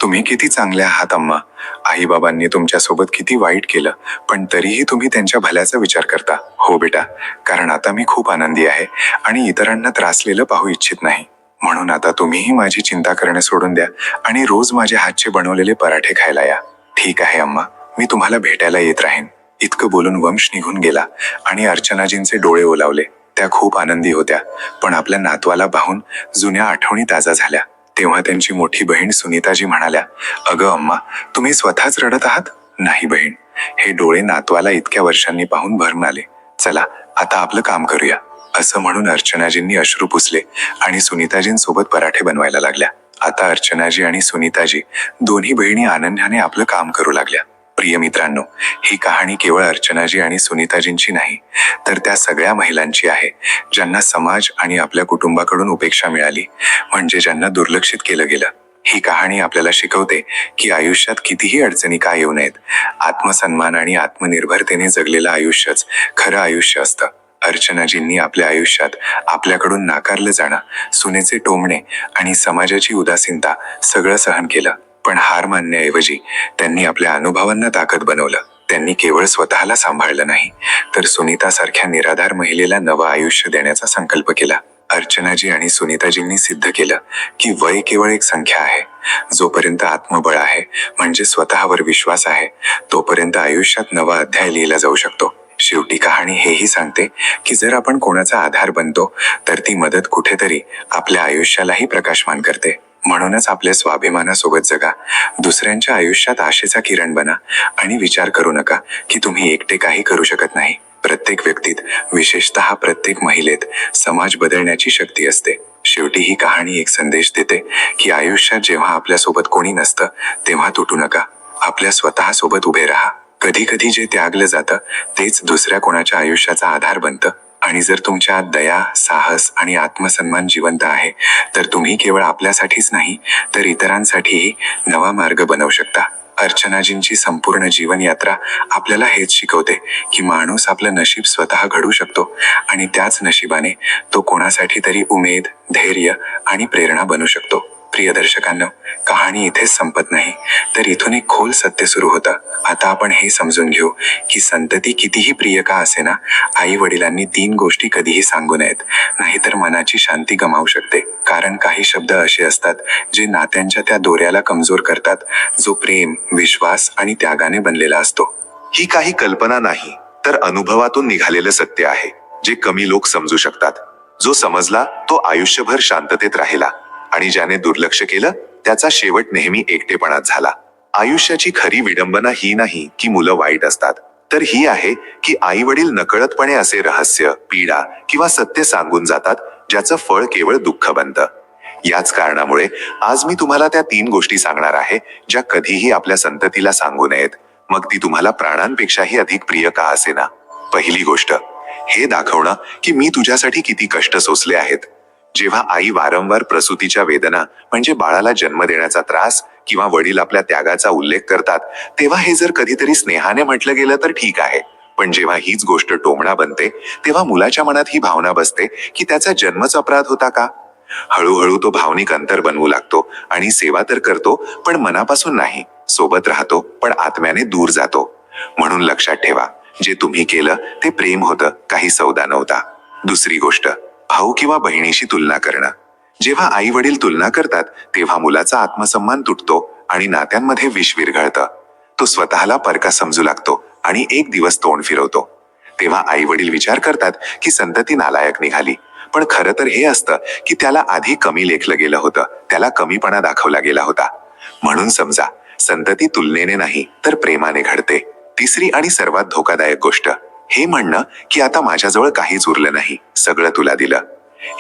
तुम्ही किती चांगले आहात अम्मा. आई बाबांनी तुमच्यासोबत किती वाईट केलं, पण तरीही तुम्ही त्यांच्या भल्याचा विचार करता. हो बेटा, कारण आता मी खूप आनंदी आहे आणि इतरांना त्रासलेलं पाहू इच्छित नाही. म्हणून आता तुम्हीही माझी चिंता करणे सोडून द्या आणि रोज माझ्या हातचे बनवलेले पराठे खायला या. ठीक आहे अम्मा, मी तुम्हाला भेटायला येत राहीन. इतकं बोलून वंश निघून गेला आणि अर्चनाजींचे डोळे ओलावले. त्या खूप आनंदी होत्या, पण आपल्या नातवाला पाहून जुन्या आठवणी ताजा झाल्या. तेव्हा त्यांची मोठी बहीण सुनीताजी म्हणाल्या, अगं अम्मा, तुम्ही स्वतःच रडत आहात? नाही बहीण, हे डोळे नातवाला इतक्या वर्षांनी पाहून भरून आले. चला आता आपलं काम करूया. असं म्हणून अर्चनाजींनी अश्रू पुसले आणि सुनीताजींसोबत पराठे बनवायला लागल्या. आता अर्चनाजी आणि सुनीताजी दोन्ही बहिणी आनंदाने आपलं काम करू लागल्या. प्रिय मित्रांनो, ही कहाणी केवळ अर्चनाजी आणि सुनीताजींची नाही, तर त्या सगळ्या महिलांची आहे ज्यांना समाज आणि आपल्या कुटुंबाकडून उपेक्षा मिळाली, म्हणजे ज्यांना दुर्लक्षित केलं गेलं. ही कहाणी आपल्याला शिकवते की आयुष्यात कितीही अडचणी का येऊ नयेत, आत्मसन्मान आणि आत्मनिर्भरतेने जगलेलं आयुष्यच खरं आयुष्य असतं. अर्चनाजींनी आपल्या आयुष्यात आपल्याकडून नाकारलं जाणं, सुनेचे टोमणे आणि समाजाची उदासीनता सगळं सहन केलं, पण हार मानण्याऐवजी त्यांनी आपल्या अनुभवांना ताकद बनवलं. त्यांनी केवळ स्वतःला सांभाळलं नाही, तर सुनीतासारख्या निराधार महिलेला नवं आयुष्य देण्याचा संकल्प केला. अर्चनाजी आणि सुनीताजींनी सिद्ध केलं की वय केवळ एक संख्या आहे. जोपर्यंत आत्मबळ आहे, म्हणजे स्वतःवर विश्वास आहे, तोपर्यंत आयुष्यात नवा अध्याय लिहिला जाऊ शकतो. शेवटी कहाणी हेही सांगते की जर आपण कोणाचा आधार बनतो, तर ती मदत कुठेतरी आपल्या आयुष्यालाही प्रकाशमान करते. म्हणूनच आपल्या स्वाभिमानासोबत जगा, दुसऱ्यांच्या आयुष्यात आशेचा किरण बना आणि विचार करू नका की तुम्ही एकटे काही करू शकत नाही. प्रत्येक व्यक्तीत, विशेषतः प्रत्येक महिलेत समाज बदलण्याची शक्ती असते. शेवटी ही कहाणी एक संदेश देते की आयुष्यात जेव्हा आपल्यासोबत कोणी नसतं, तेव्हा तुटू नका. आपल्या स्वतःसोबत उभे राहा. कधी कधी जे त्यागलं जातं तेच दुसऱ्या कोणाच्या आयुष्याचा आधार बनतं. आणि जर तुमच्या आत दया, साहस आणि आत्मसन्मान जिवंत आहे, तर तुम्ही केवळ आपल्यासाठीच नाही, तर इतरांसाठीही नवा मार्ग बनवू शकता. अर्चनाजींची संपूर्ण जीवन यात्रा आपल्याला हेच शिकवते की माणूस आपलं नशीब स्वतः घडवू शकतो आणि त्याच नशिबाने तो कोणासाठी तरी उमेद, धैर्य आणि प्रेरणा बनू शकतो. प्रिय दर्शकांनो, कहाणी इथेच संपत नाही, तर इथून एक खोल सत्य सुरू होतं. आता आपण हे समजून घेऊ की संतती कितीही प्रिय का असेना, आई वडिलांनी 3 गोष्टी कधीही सांगू नयेत, नाहीतर मनाची शांती गमावू शकते. कारण काही शब्द असे असतात जे नात्यांच्या त्या दोऱ्याला कमजोर करतात, जो प्रेम, विश्वास आणि त्यागाने बनलेला असतो. ही काही कल्पना नाही, तर अनुभवातून निघालेलं सत्य आहे, जे कमी लोक समजू शकतात. जो समजला तो आयुष्यभर शांततेत राहिला आणि ज्याने दुर्लक्ष केलं त्याचा शेवट नेहमी एकटेपणात झाला. आयुष्याची खरी विडंबना ही नाही की मुलं वाईट असतात, तर ही आहे की आई वडील नकळतपणे असे रहस्य, पीडा किंवा सत्य सांगून जातात ज्याचं फळ केवळ दुःख बनतं. याच कारणामुळे आज मी तुम्हाला त्या 3 गोष्टी सांगणार आहे ज्या कधीही आपल्या संततीला सांगू नयेत, मग ती तुम्हाला प्राणांपेक्षाही अधिक प्रिय का असेना. पहिली गोष्ट, हे दाखवणं की मी तुझ्यासाठी किती कष्ट सोसले आहेत. जेव्हा आई वारंवार प्रसूतीच्या वेदना, म्हणजे बाळाला जन्म देण्याचा त्रास, किंवा वडील आपल्या त्यागाचा उल्लेख करतात, तेव्हा हे जर कधीतरी स्नेहाने म्हटलं गेलं तर ठीक आहे, पण जेव्हा हीच गोष्ट टोमणा बनते, तेव्हा मुलाच्या मनात ही भावना बसते की त्याचा जन्मच अपराध होता का. हळूहळू तो भावनिक अंतर बनवू लागतो आणि सेवा तर करतो, पण मनापासून नाही. सोबत राहतो, पण आत्म्याने दूर जातो. म्हणून लक्षात ठेवा, जे तुम्ही केलं ते प्रेम होतं, काही सौदा नव्हता. दुसरी गोष्ट, भाऊ किंवा बहिणीशी तुलना करणं. जेव्हा आई वडील तुलना करतात, तेव्हा मुलाचा आत्मसन्मान तुटतो आणि नात्यांमध्ये विष विरघळतं. तो स्वतःला परका समजू लागतो आणि एक दिवस तोंड फिरवतो. तेव्हा आई वडील विचार करतात की संतती नालायक निघाली, पण खरं तर हे असतं की त्याला आधी कमी लेखलं गेलं होतं, त्याला कमीपणा दाखवला गेला होता. म्हणून समजा, संतती तुलनेने नाही तर प्रेमाने घडते. तिसरी आणि सर्वात धोकादायक गोष्ट, हे म्हणणं की आता माझ्याजवळ काहीच उरलं नाही, सगळं तुला दिलं.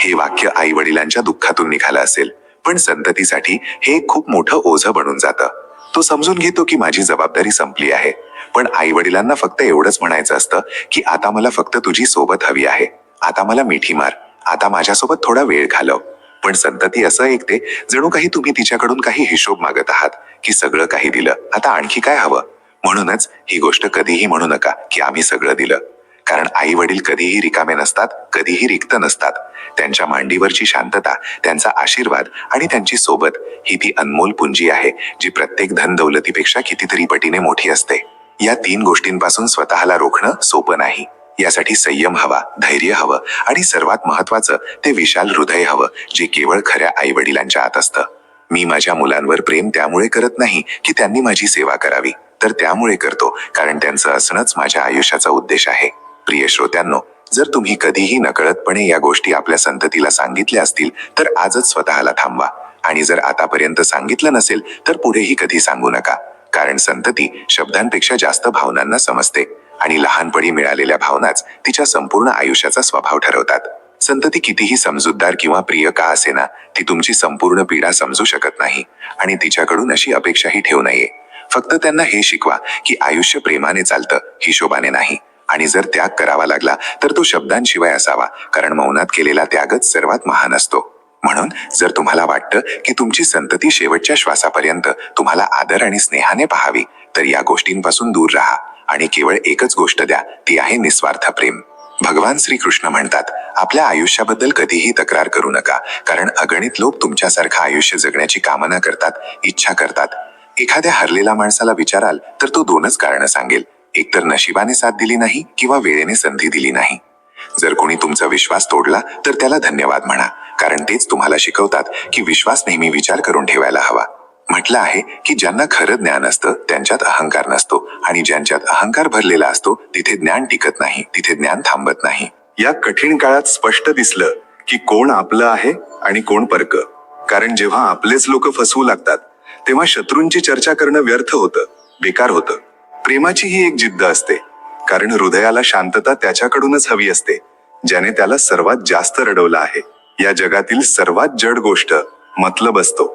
हे वाक्य आई वडिलांच्या दुःखातून निघालं असेल, पण संततीसाठी हे एक खूप मोठं ओझं बनून जातं. तो समजून घेतो की माझी जबाबदारी संपली आहे, पण आई वडिलांना फक्त एवढंच म्हणायचं असतं की आता मला फक्त तुझी सोबत हवी आहे, आता मला मिठी मार, आता माझ्यासोबत थोडा वेळ घालव. पण संतती असं ऐकते जणू काही तुम्ही तिच्याकडून काही हिशोब मागत आहात की सगळं काही दिलं, आता आणखी काय हवं. म्हणूनच ही गोष्ट कधीही म्हणू नका की आम्ही सगळं दिलं. कारण आई वडील कधीही रिकामे नसतात, कधीही रिक्त नसतात. त्यांच्या मांडीवरची शांतता, त्यांचा आशीर्वाद आणि त्यांची सोबत ही ती अनमोल पुंजी आहे जी प्रत्येक धन दौलतीपेक्षा कितीतरी पटीने मोठी असते. या 3 गोष्टींपासून स्वतःला रोखणं सोपं नाही. यासाठी संयम हवा, धैर्य हवं आणि सर्वात महत्वाचं ते विशाल हृदय हवं जे केवळ खऱ्या आई वडिलांच्या आत असतं. मी माझ्या मुलांवर प्रेम त्यामुळे करत नाही की त्यांनी माझी सेवा करावी, तर त्यामुळे करतो कारण त्यांचं असणंच माझ्या आयुष्याचा उद्देश आहे. प्रिय श्रोत्यांनो, जर तुम्ही कधीही नकळतपणे या गोष्टी आपल्या संततीला सांगितल्या असतील तर आजच स्वतःला थांबवा. आणि जर आतापर्यंत सांगितलं नसेल तर पुढेही कधी सांगू नका. कारण संतती शब्दांपेक्षा जास्त भावनांना समजते आणि लहानपणी मिळालेल्या भावनाच तिच्या संपूर्ण आयुष्याचा स्वभाव ठरवतात. संतती कितीही समजूतदार किंवा प्रिय का असेना, ती तुमची संपूर्ण पीडा समजू शकत नाही आणि तिच्याकडून अशी अपेक्षाही ठेवू नये. फक्त त्यांना हे शिकवा की आयुष्य प्रेमाने चालतं, हिशोबाने नाही. आणि जर त्याग करावा लागला तर तो शब्दांशिवाय असावा, कारण मौनात केलेला त्यागच सर्वात महान असतो. म्हणून जर तुम्हाला वाटतं की तुमची संतती शेवटच्या श्वासापर्यंत तुम्हाला आदर आणि स्नेहाने पाहावी, तर या गोष्टींपासून दूर राहा आणि केवळ एकच गोष्ट द्या, ती आहे निस्वार्थ प्रेम. भगवान श्रीकृष्ण म्हणतात, आपल्या आयुष्याबद्दल कधीही तक्रार करू नका, कारण अगणित लोक तुमच्यासारखं आयुष्य जगण्याची कामना करतात, इच्छा करतात. एखाद्या हरलेल्या माणसाला विचाराल तर तो 2च कारणं सांगेल, एकतर नशिबाने साथ दिली नाही किंवा वेळेने संधी दिली नाही. जर कोणी तुमचा विश्वास तोडला तर त्याला धन्यवाद म्हणा, कारण तेच तुम्हाला शिकवतात की विश्वास नेहमी विचार करून ठेवायला हवा. म्हटलं आहे की ज्यांना खरं ज्ञान असतं त्यांच्यात अहंकार नसतो, आणि ज्यांच्यात अहंकार भरलेला असतो तिथे ज्ञान टिकत नाही, तिथे ज्ञान थांबत नाही. या कठीण काळात स्पष्ट दिसलं की कोण आपलं आहे आणि कोण परक. कारण जेव्हा आपलेच लोक फसवू लागतात तेव्हा शत्रूंची चर्चा करणं व्यर्थ होतं, बेकार होतं. प्रेमाची ही एक जिद्द असते, कारण हृदयाला शांतता त्याच्याकडूनच हवी असते ज्याने त्याला सर्वात जास्त रडवलं आहे. या जगातील सर्वात जड गोष्ट मतलब असतो.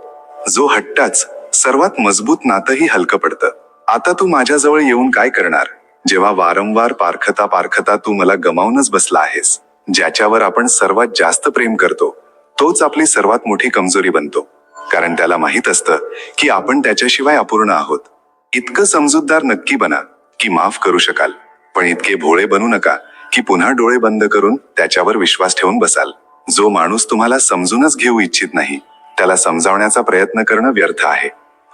जो हट्टाच सर्वात मजबूत नातंही हलकं पडतं. आता तू माझ्याजवळ येऊन काय करणार, जेव्हा वारंवार पारखता तू मला गमावूनच बसला आहेस. ज्याच्यावर आपण सर्वात जास्त प्रेम करतो तोच आपली सर्वात मोठी कमजोरी बनतो, कारण त्याला माहित असतं की आपण त्याच्याशिवाय अपूर्ण आहोत. इतकं समजूतदार नक्की बना की माफ करू शकाल, पण इतके भोळे बनू नका की पुन्हा डोळे बंद करून त्याच्यावर विश्वास ठेवून बसाल. जो माणूस तुम्हाला समजूनच घेऊ इच्छित नाही त्याला समजावण्याचा प्रयत्न करणं व्यर्थ आहे,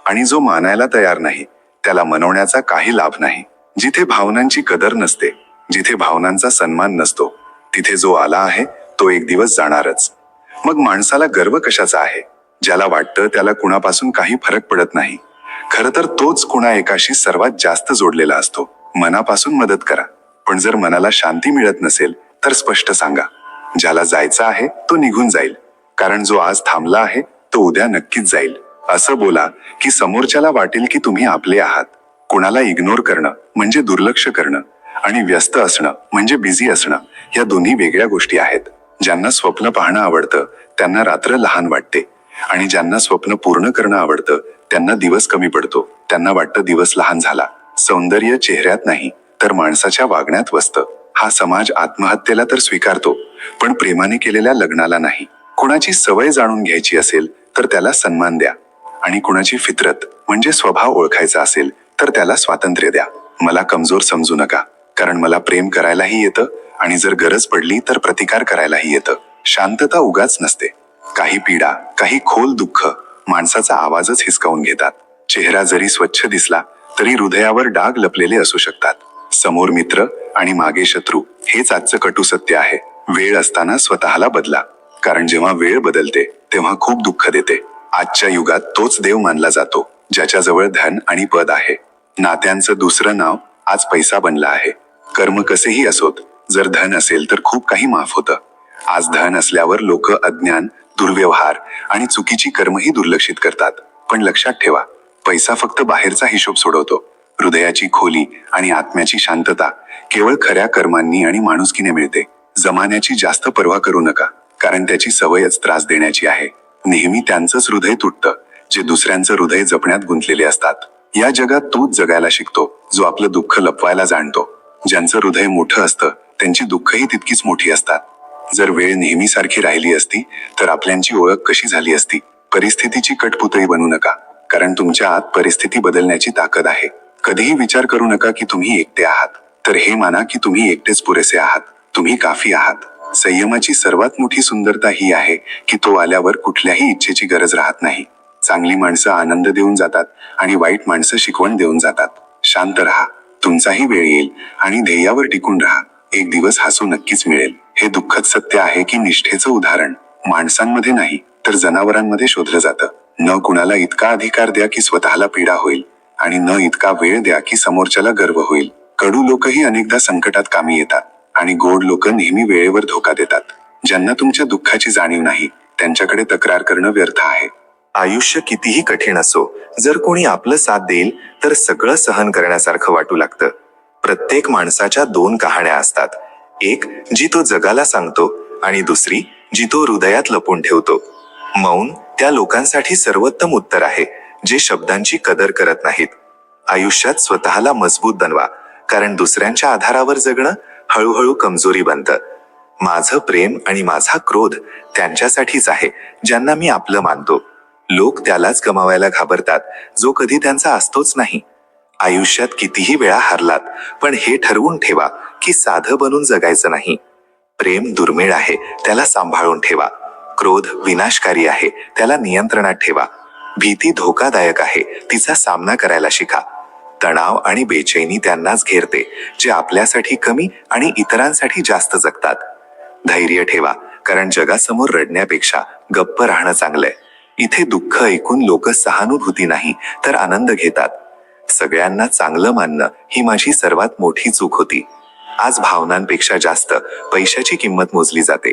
आणि जो मानायला तयार नाही त्याला मनवण्याचा काही लाभ नाही. जिथे भावनांची कदर नसते, जिथे भावनांचा सन्मान नसतो, तिथे जो आला आहे तो एक दिवस जाणारच. मग माणसाला गर्व कशाचा आहे? ज्याला वाटतं त्याला कुणापासून काही फरक पडत नाही, खरं तर तोच कुणा एकाशी सर्वात जास्त जोडलेला असतो. मनापासून मदत करा, पण जर मनाला शांती मिळत नसेल तर स्पष्ट सांगा. ज्याला जायचं आहे तो निघून जाईल, कारण जो आज थांबला आहे तो उद्या नक्कीच जाईल. असं बोला की समोरच्याला वाटेल की तुम्ही आपले आहात. कुणाला इग्नोर करणं म्हणजे दुर्लक्ष करणं, आणि व्यस्त असणं म्हणजे बिझी असणं या दोन्ही वेगळ्या गोष्टी आहेत. ज्यांना स्वप्न पाहणं आवडतं त्यांना रात्र लहान वाटते, आणि ज्यांना स्वप्न पूर्ण करणं आवडतं त्यांना दिवस कमी पडतो. त्यांना वाटतं दिवस लहान झाला. सौंदर्य चेहऱ्यात नाही तर माणसाच्या वागण्यात वसतं. हा समाज आत्महत्येला तर स्वीकारतो, पण प्रेमाने केलेल्या लग्नाला नाही. कुणाची सवय जाणून घ्यायची असेल तर त्याला सन्मान द्या, आणि कुणाची फितरत म्हणजे स्वभाव ओळखायचा असेल तर त्याला स्वातंत्र्य द्या. मला कमजोर समजू नका, कारण मला प्रेम करायलाही येतं, आणि जर गरज पडली तर प्रतिकार करायलाही येतं. शांतता उगाच नसते. काही पीडा, काही खोल दुःख माणसाचा आवाजच हिसकावून घेतात. चेहरा जरी स्वच्छ दिसला तरी हृदयावर डाग लपलेले असू शकतात. समोर मित्र आणि मागे शत्रू हेच आजचं कटू सत्य आहे. वेळ असताना स्वतःला बदला, कारण जेव्हा वेळ बदलते तेव्हा खूप दुःख देते. आजच्या युगात तोच देव मानला जातो ज्याच्याजवळ धन आणि पद आहे. नात्यांचं दुसरं नाव आज पैसा बनला आहे. कर्म कसेही असोत, जर धन असेल तर खूप काही माफ होतं. आज धन असल्यावर लोक अज्ञान, दुर्व्यवहार आणि चुकीची कर्मही दुर्लक्षित करतात. पण लक्षात ठेवा, पैसा फक्त बाहेरचा हिशोब सोडवतो. हृदयाची खोली आणि आत्म्याची शांतता केवळ खऱ्या कर्मांनी आणि माणुसकीने मिळते. जमान्याची जास्त पर्वा करू नका, कारण त्याची सवयच त्रास देण्याची आहे. नेहमी त्यांचंच हृदय तुटतं जे दुसऱ्यांचं हृदय जपण्यात गुंतलेले असतात. या जगात तोच जगायला शिकतो जो आपलं दुःख लपवायला जाणतो. ज्यांचं हृदय मोठं असतं त्यांची दुःखही तितकीच मोठी असतात. जर वेळ नेहमीसारखी राहिली असती तर आपल्यांची ओळख कशी झाली असती? परिस्थितीची कठपुतळी बनू नका, कारण तुमच्या आत परिस्थिती बदलण्याची ताकद आहे. कधीही विचार करू नका की तुम्ही एकटे आहात, तर हे माना की तुम्ही एकटेच पुरेसे आहात. तुम्ही काफी आहात. संयमाची सर्वात मोठी सुंदरता ही आहे की तो आल्यावर कुठल्याही इच्छेची गरज राहत नाही. चांगली माणसं आनंद देऊन जातात आणि वाईट माणसं शिकवण देऊन जातात. शांत राहा, तुमचाही वेळ येईल आणि ध्येयावर टिकून राहा. एक दिवस हसू नक्कीच मिळेल. हे दुःखद सत्य आहे की निष्ठेचं उदाहरण माणसांमध्ये नाही तर जनावरांमध्ये शोधलं जातं. न कुणाला इतका अधिकार द्या की स्वतःला पीडा होईल, आणि न इतका वेळ द्या की समोरच्याला गर्व होईल. कडू लोकही अनेकदा संकटात कामी येतात आणि गोड लोक नेहमी वेळेवर धोका देतात. ज्यांना तुमच्या दुःखाची जाणीव नाही त्यांच्याकडे तक्रार करणं व्यर्थ आहे. आयुष्य कितीही कठीण असो, जर कोणी आपलं साथ देईल तर सगळं सहन करण्यासारखं वाटू लागतं. प्रत्येक माणसाच्या दोन कहाण्या असतात, एक जी तो जगाला सांगतो आणि दुसरी जी तो हृदयात लपून ठेवतो. मौन त्या लोकांसाठी सर्वोत्तम उत्तर आहे जे शब्दांची कदर करत नाहीत. आयुष्यात स्वतःला मजबूत बनवा, कारण दुसऱ्यांच्या आधारावर जगणं हळूहळू कमजोरी बनतं. माझं प्रेम आणि माझा क्रोध त्यांच्यासाठीच आहे ज्यांना मी आपलं मानतो. लोक त्यालाच गमावायला घाबरतात जो कधी त्यांचा असतोच नाही. आयुष्यात कितीही वेळा हारलात, पण हे ठरवून ठेवा की साधं बनून जगायचं नाही. प्रेम दुर्मिळ आहे, त्याला सांभाळून ठेवा. क्रोध विनाशकारी आहे, त्याला नियंत्रणात ठेवा. भीती धोकादायक आहे, तिचा सामना करायला शिका. तणाव आणि बेचैनी त्यांनाच घेरते जे आपल्यासाठी कमी आणि इतरांसाठी जास्त जगतात. धैर्य ठेवा, कारण जगासमोर रडण्यापेक्षा गप्प राहणं चांगलंय. इथे दुःख ऐकून लोक सहानुभूती नाही तर आनंद घेतात. सगळ्यांना चांगलं मानणं ही माझी सर्वात मोठी चूक होती. आज भावनांपेक्षा जास्त पैशाची किंमत मोजली जाते.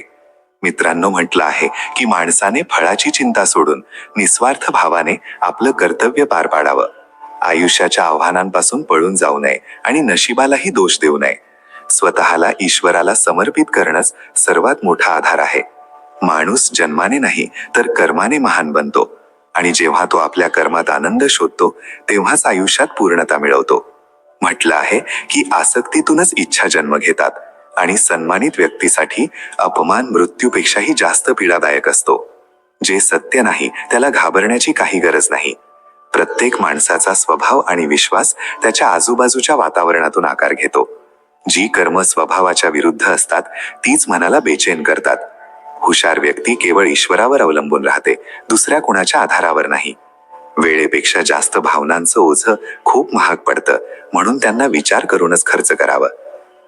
मित्रांनो, म्हटलं आहे की माणसाने फळाची चिंता सोडून निस्वार्थ भावाने आपलं कर्तव्य पार पाडावं. आयुष्याच्या आव्हानांपासून पळून जाऊ नये आणि नशिबालाही दोष देऊ नये. स्वतःला ईश्वराला समर्पित करणंच सर्वात मोठा आधार आहे. माणूस जन्माने नाही तर कर्माने महान बनतो, आणि जेव्हा तो आपल्या कर्मात आनंद शोधतो तेव्हाच आयुष्यात पूर्णता मिळवतो. म्हटलं आहे की आसक्तीतूनच इच्छा जन्म घेतात, आणि सन्मानित व्यक्तीसाठी अपमान मृत्यूपेक्षाही जास्त पीडादायक असतो. जे सत्य नाही त्याला घाबरण्याची काही गरज नाही. प्रत्येक माणसाचा स्वभाव आणि विश्वास त्याच्या आजूबाजूच्या वातावरणातून आकार घेतो. जी कर्म स्वभावाच्या विरुद्ध असतात तीच मनाला बेचैन करतात. हुशार व्यक्ती केवळ ईश्वरावर अवलंबून राहते, दुसऱ्या कुणाच्या आधारावर नाही. वेळेपेक्षा जास्त भावनांचं ओझं खूप महाग पडतं, म्हणून त्यांना विचार करूनच खर्च करावं.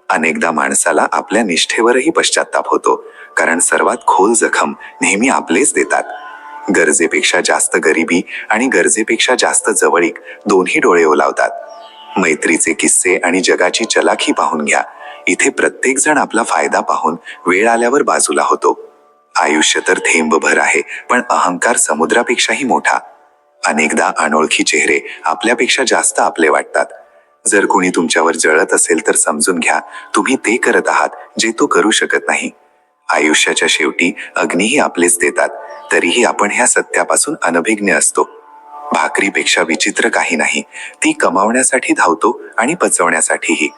अनेकदा माणसाला आपल्या निष्ठेवरही पश्चात्ताप होतो, कारण सर्वात खोल जखम नेहमी आपलेच देतात. गरजेपेक्षा जास्त गरिबी आणि गरजेपेक्षा जास्त जवळीक दोन्ही डोळे ओलावतात. मैत्रीचे किस्से आणि जगाची चलाखी पाहून घ्या. इथे प्रत्येक जण आपला फायदा पाहून वेळ आल्यावर बाजूला होतो. आयुष्य तर थेंबभर आहे, पण अहंकार समुद्रापेक्षाही मोठा. अनेकदा अनोळखी चेहरे आपल्यापेक्षा जास्त आपले वाटतात. जर कोणी तुमच्यावर जळत असेल तर समजून घ्या, तुम्ही ते करत आहात जे तो करू शकत नाही. आयुष्याच्या शेवटी अग्नीही आपलेच देतात, तरीही आपण ह्या सत्यापासून अनभिज्ञ असतो. भाकरीपेक्षा विचित्र काही नाही, ती कमावण्यासाठी धावतो आणि पचवण्यासाठीही.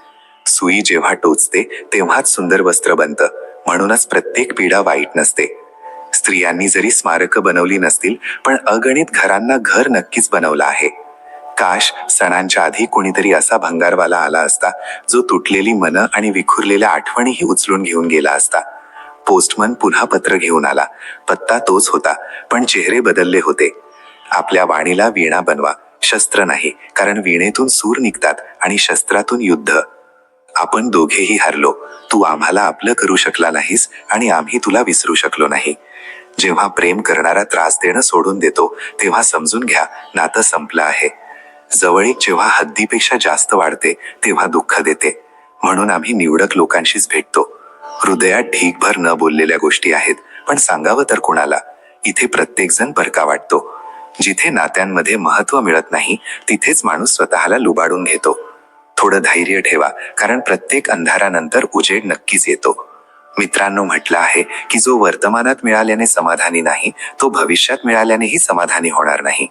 सुई जेव्हा टोचते तेव्हाच सुंदर वस्त्र बनतं, म्हणूनच प्रत्येक पीडा वाईट नसते. स्त्रियांनी जरी स्मारकं बनवली नसतील, पण अगणित घरांना घर नक्कीच बनवलं आहे. काश सणांच्या आधी कोणीतरी असा भंगारवाला आला असता जो तुटलेली मनं आणि विखुरलेल्या आठवणीही उचलून घेऊन गेला असता. पोस्टमन पुन्हा पत्र घेऊन आला. पत्ता तोच होता, पण चेहरे बदलले होते. आपल्या वाणीला वीणा बनवा, शस्त्र नाही, कारण वीणेतून सूर निघतात आणि शस्त्रातून युद्ध. आपण दोघेही हरलो. तू आम्हाला आपलं करू शकला नाहीस आणि आम्ही तुला विसरू शकलो नाही. जेव्हा प्रेम करणारा त्रास देणं सोडून देतो तेव्हा समजून घ्या, नातं संपलं आहे. जवळीक जेव्हा हद्दीपेक्षा जास्त वाढते तेव्हा दुःख देते. म्हणून आम्ही निवडक लोकांशीच भेटतो. हृदयात ढीगभर न बोललेल्या गोष्टी आहेत, पण सांगावं तर कुणाला. इथे प्रत्येक जण परका वाटतो. जिथे नात्यांमध्ये महत्त्व मिळत नाही तिथेच माणूस स्वतःला लुबाडून घेतो. थोडं धैर्य ठेवा, कारण प्रत्येक अंधारानंतर उजेड नक्कीच येतो. मित्रांनो, म्हटलं आहे की जो वर्तमानात मिळाल्याने समाधानी नाही तो भविष्यात मिळाल्यानेही समाधानी होणार नाही.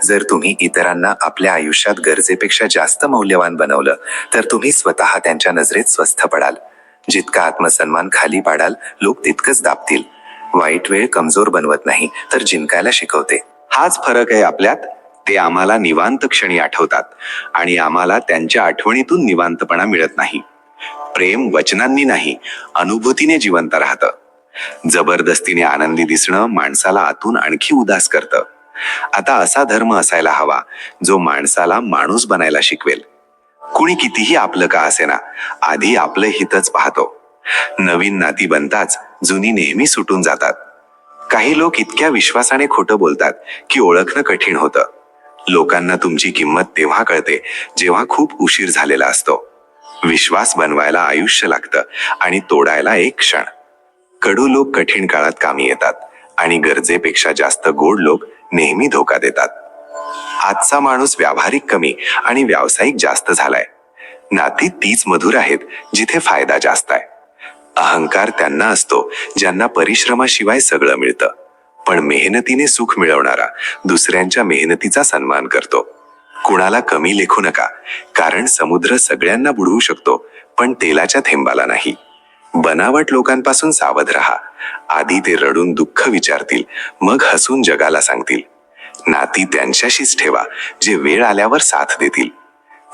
जर तुम्ही इतरांना आपल्या आयुष्यात गरजेपेक्षा जास्त मौल्यवान बनवलं तर तुम्ही स्वतः त्यांच्या नजरेत स्वस्थ पडाल. जितका आत्मसन्मान खाली पाडाल लोक तितकंच दाबतील. वाईट वेळ कमजोर बनवत नाही तर जिंकायला शिकवते. हाच फरक आहे आपल्यात. ते आम्हाला निवांत क्षणी आठवतात आणि आम्हाला त्यांच्या आठवणीतून निवांतपणा मिळत नाही. प्रेम वचनांनी नाही, अनुभूतीने जिवंत राहतं. जबरदस्तीने आनंदी दिसणं माणसाला आतून आणखी उदास करतं. आता असा धर्म असायला हवा जो माणसाला माणूस बनायला शिकवेल. कुणी कितीही आपलं का असेना, आधी आपलं हितच पाहतो. नवीन नाती बनताच जुनी नेहमी सुटून जातात. काही लोक इतक्या विश्वासाने खोटं बोलतात की ओळखणं कठीण होतं. लोकांना तुमची किंमत तेव्हा कळते जेव्हा खूप उशीर झालेला असतो. विश्वास बनवायला आयुष्य लागतं आणि तोडायला एक क्षण. कडू लोक कठीण काळात कामी येतात आणि गरजेपेक्षा जास्त गोड लोक नेहमी धोका देतात. आजचा माणूस व्यावहारिक कमी आणि व्यावसायिक जास्त झालाय. नाती तीच मधुर आहेत जिथे फायदा जास्त आहे. अहंकार त्यांना असतो ज्यांना परिश्रमाशिवाय सगळं मिळतं. पण मेहनतीने सुख मिळवणारा दुसऱ्यांच्या मेहनतीचा सन्मान करतो. कुणाला कमी लेखू नका, कारण समुद्र सगळ्यांना बुडवू शकतो पण तेलाच्या थेंबाला नाही. बनावट लोकांपासून सावध राहा. आधी ते रडून दुःख विचारतील, मग हसून जगाला सांगतील. नाती त्यांच्याशीच ठेवा जे वेळ आल्यावर साथ देतील.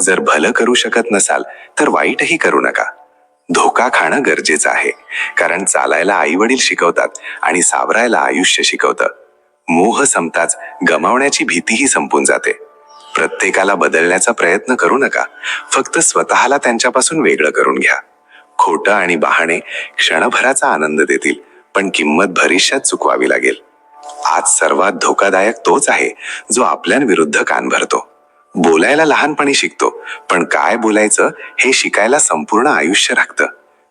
जर भलं करू शकत नसाल तर वाईटही करू नका. धोका खाणं गरजेचं आहे, कारण चालायला आई वडील शिकवतात आणि सावरायला आयुष्य शिकवतं. मोह संपताच गमावण्याची भीतीही संपून जाते. प्रत्येकाला बदलण्याचा प्रयत्न करू नका, फक्त स्वतःला त्यांच्यापासून वेगळं करून घ्या. खोटं आणि बहाणे क्षणभराचा आनंद देतील, पण किंमत भविष्यात चुकवावी लागेल. आज सर्वात धोकादायक तोच आहे जो आपल्याविरुद्ध कान भरतो. बोलायला लहानपणी शिकतो, पण काय बोलायचं हे शिकायला संपूर्ण आयुष्य लागतं.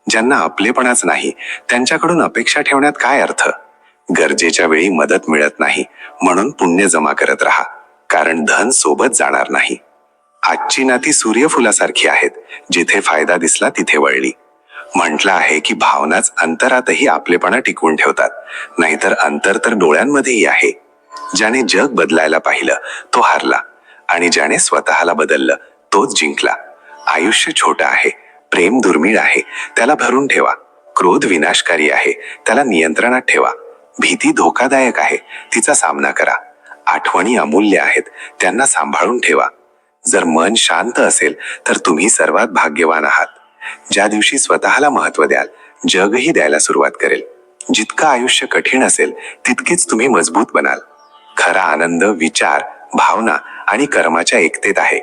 ज्यांना आपलेपणाच नाही त्यांच्याकडून अपेक्षा ठेवण्यात काय अर्थ. गरजेच्या वेळी मदत मिळत नाही म्हणून पुण्य जमा करत राहा, कारण धन सोबत जाणार नाही. आजची नाती सूर्यफुलासारखी आहेत, जिथे फायदा दिसला तिथे वळली. म्हटलं आहे की भावनाच अंतरातही आपलेपणा टिकवून ठेवतात, नाहीतर अंतर तर डोळ्यांमध्येही आहे. ज्याने जग बदलायला पाहिलं तो हारला आणि ज्याने स्वतःला बदललं तोच जिंकला. आयुष्य छोटं आहे, प्रेम दुर्मिळ आहे, त्याला भरून ठेवा. क्रोध विनाशकारी आहे, त्याला नियंत्रणात ठेवा. भीती धोकादायक आहे, तिचा सामना करा. आठवणी अमूल्य आहेत, त्यांना सांभाळून ठेवा. जर मन शांत असेल तर तुम्ही सर्वात भाग्यवान आहात. ज्या दिवशी स्वतःला महत्त्व द्याल, जगही द्यायला सुरुवात करेल. जितकं आयुष्य कठीण असेल तितकेच तुम्ही मजबूत बनाल. खरा आनंद विचार, भावना आणि कर्माच्या एकतेत आहे.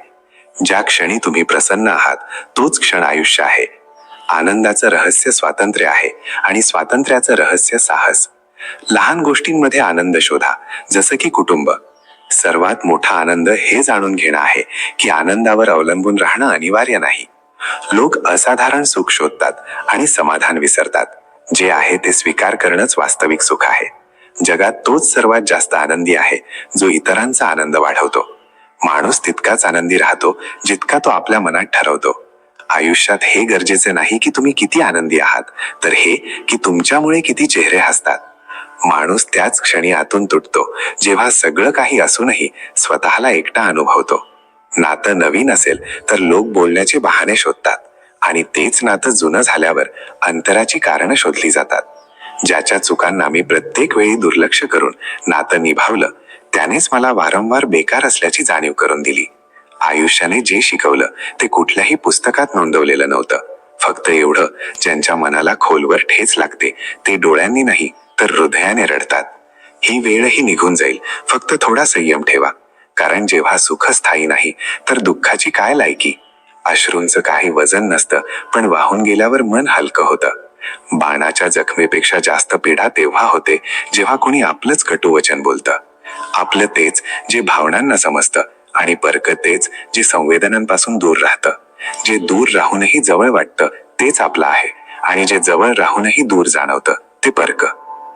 ज्या क्षणी तुम्ही प्रसन्न आहात तोच क्षण आयुष्य आहे. आनंदाचं रहस्य स्वातंत्र्य आहे आणि स्वातंत्र्याचं रहस्य साहस. लहान गोष्टींमध्ये आनंद शोधा, जसं की कुटुंब. सर्वात मोठा आनंद हे जाणून घेणं आहे की आनंदावर अवलंबून राहणं अनिवार्य नाही. लोक असाधारण सुख शोधतात आणि समाधान विसरतात. जे आहे ते स्वीकार करणंच वास्तविक सुख आहे. जगात तोच सर्वात जास्त आनंदी आहे जो इतरांचा आनंद वाढवतो. माणूस तितकाच आनंदी राहतो जितका तो आपल्या मनात ठरवतो. आयुष्यात हे गरजेचे नाही की तुम्ही किती आनंदी आहात, तर हे की तुमच्यामुळे किती चेहरे हसतात. माणूस त्याच क्षणी आतून तुटतो जेव्हा सगळं काही असूनही स्वतःला एकटा अनुभवतो. नातं नवीन असेल तर लोक बोलण्याचे बहाणे शोधतात आणि तेच नातं जुनं झाल्यावर अंतराची कारणं शोधली जातात. ज्याच्या चुकांना मी प्रत्येक वेळी दुर्लक्ष करून नातं निभावलं त्यानेच मला वारंवार बेकार असल्याची जाणीव करून दिली. आयुष्याने जे शिकवलं ते कुठल्याही पुस्तकात नोंदवलेलं नव्हतं. फक्त एवढं, ज्यांच्या मनाला खोलवर ठेच लागते ते डोळ्यांनी नाही तर हृदयाने रडतात. ही वेळही निघून जाईल, फक्त थोडा संयम ठेवा. कारण जेव्हा सुख स्थायी नाही तर दुःखाची काय लायकी. अश्रूंचं काही वजन नसतं, पण वाहून गेल्यावर मन हलकं होतं. बाणाच्या जखमेपेक्षा जास्त पीडा तेव्हा होते जेव्हा कोणी आपलंच कटू वचन बोलतं. आपलं तेच जे भावनांना समजतं आणि परक तेच जे संवेदनांपासून दूर राहतं. जे दूर राहूनही जवळ वाटतं तेच आपलं आहे आणि जे जवळ राहूनही दूर जाणवतं ते परक.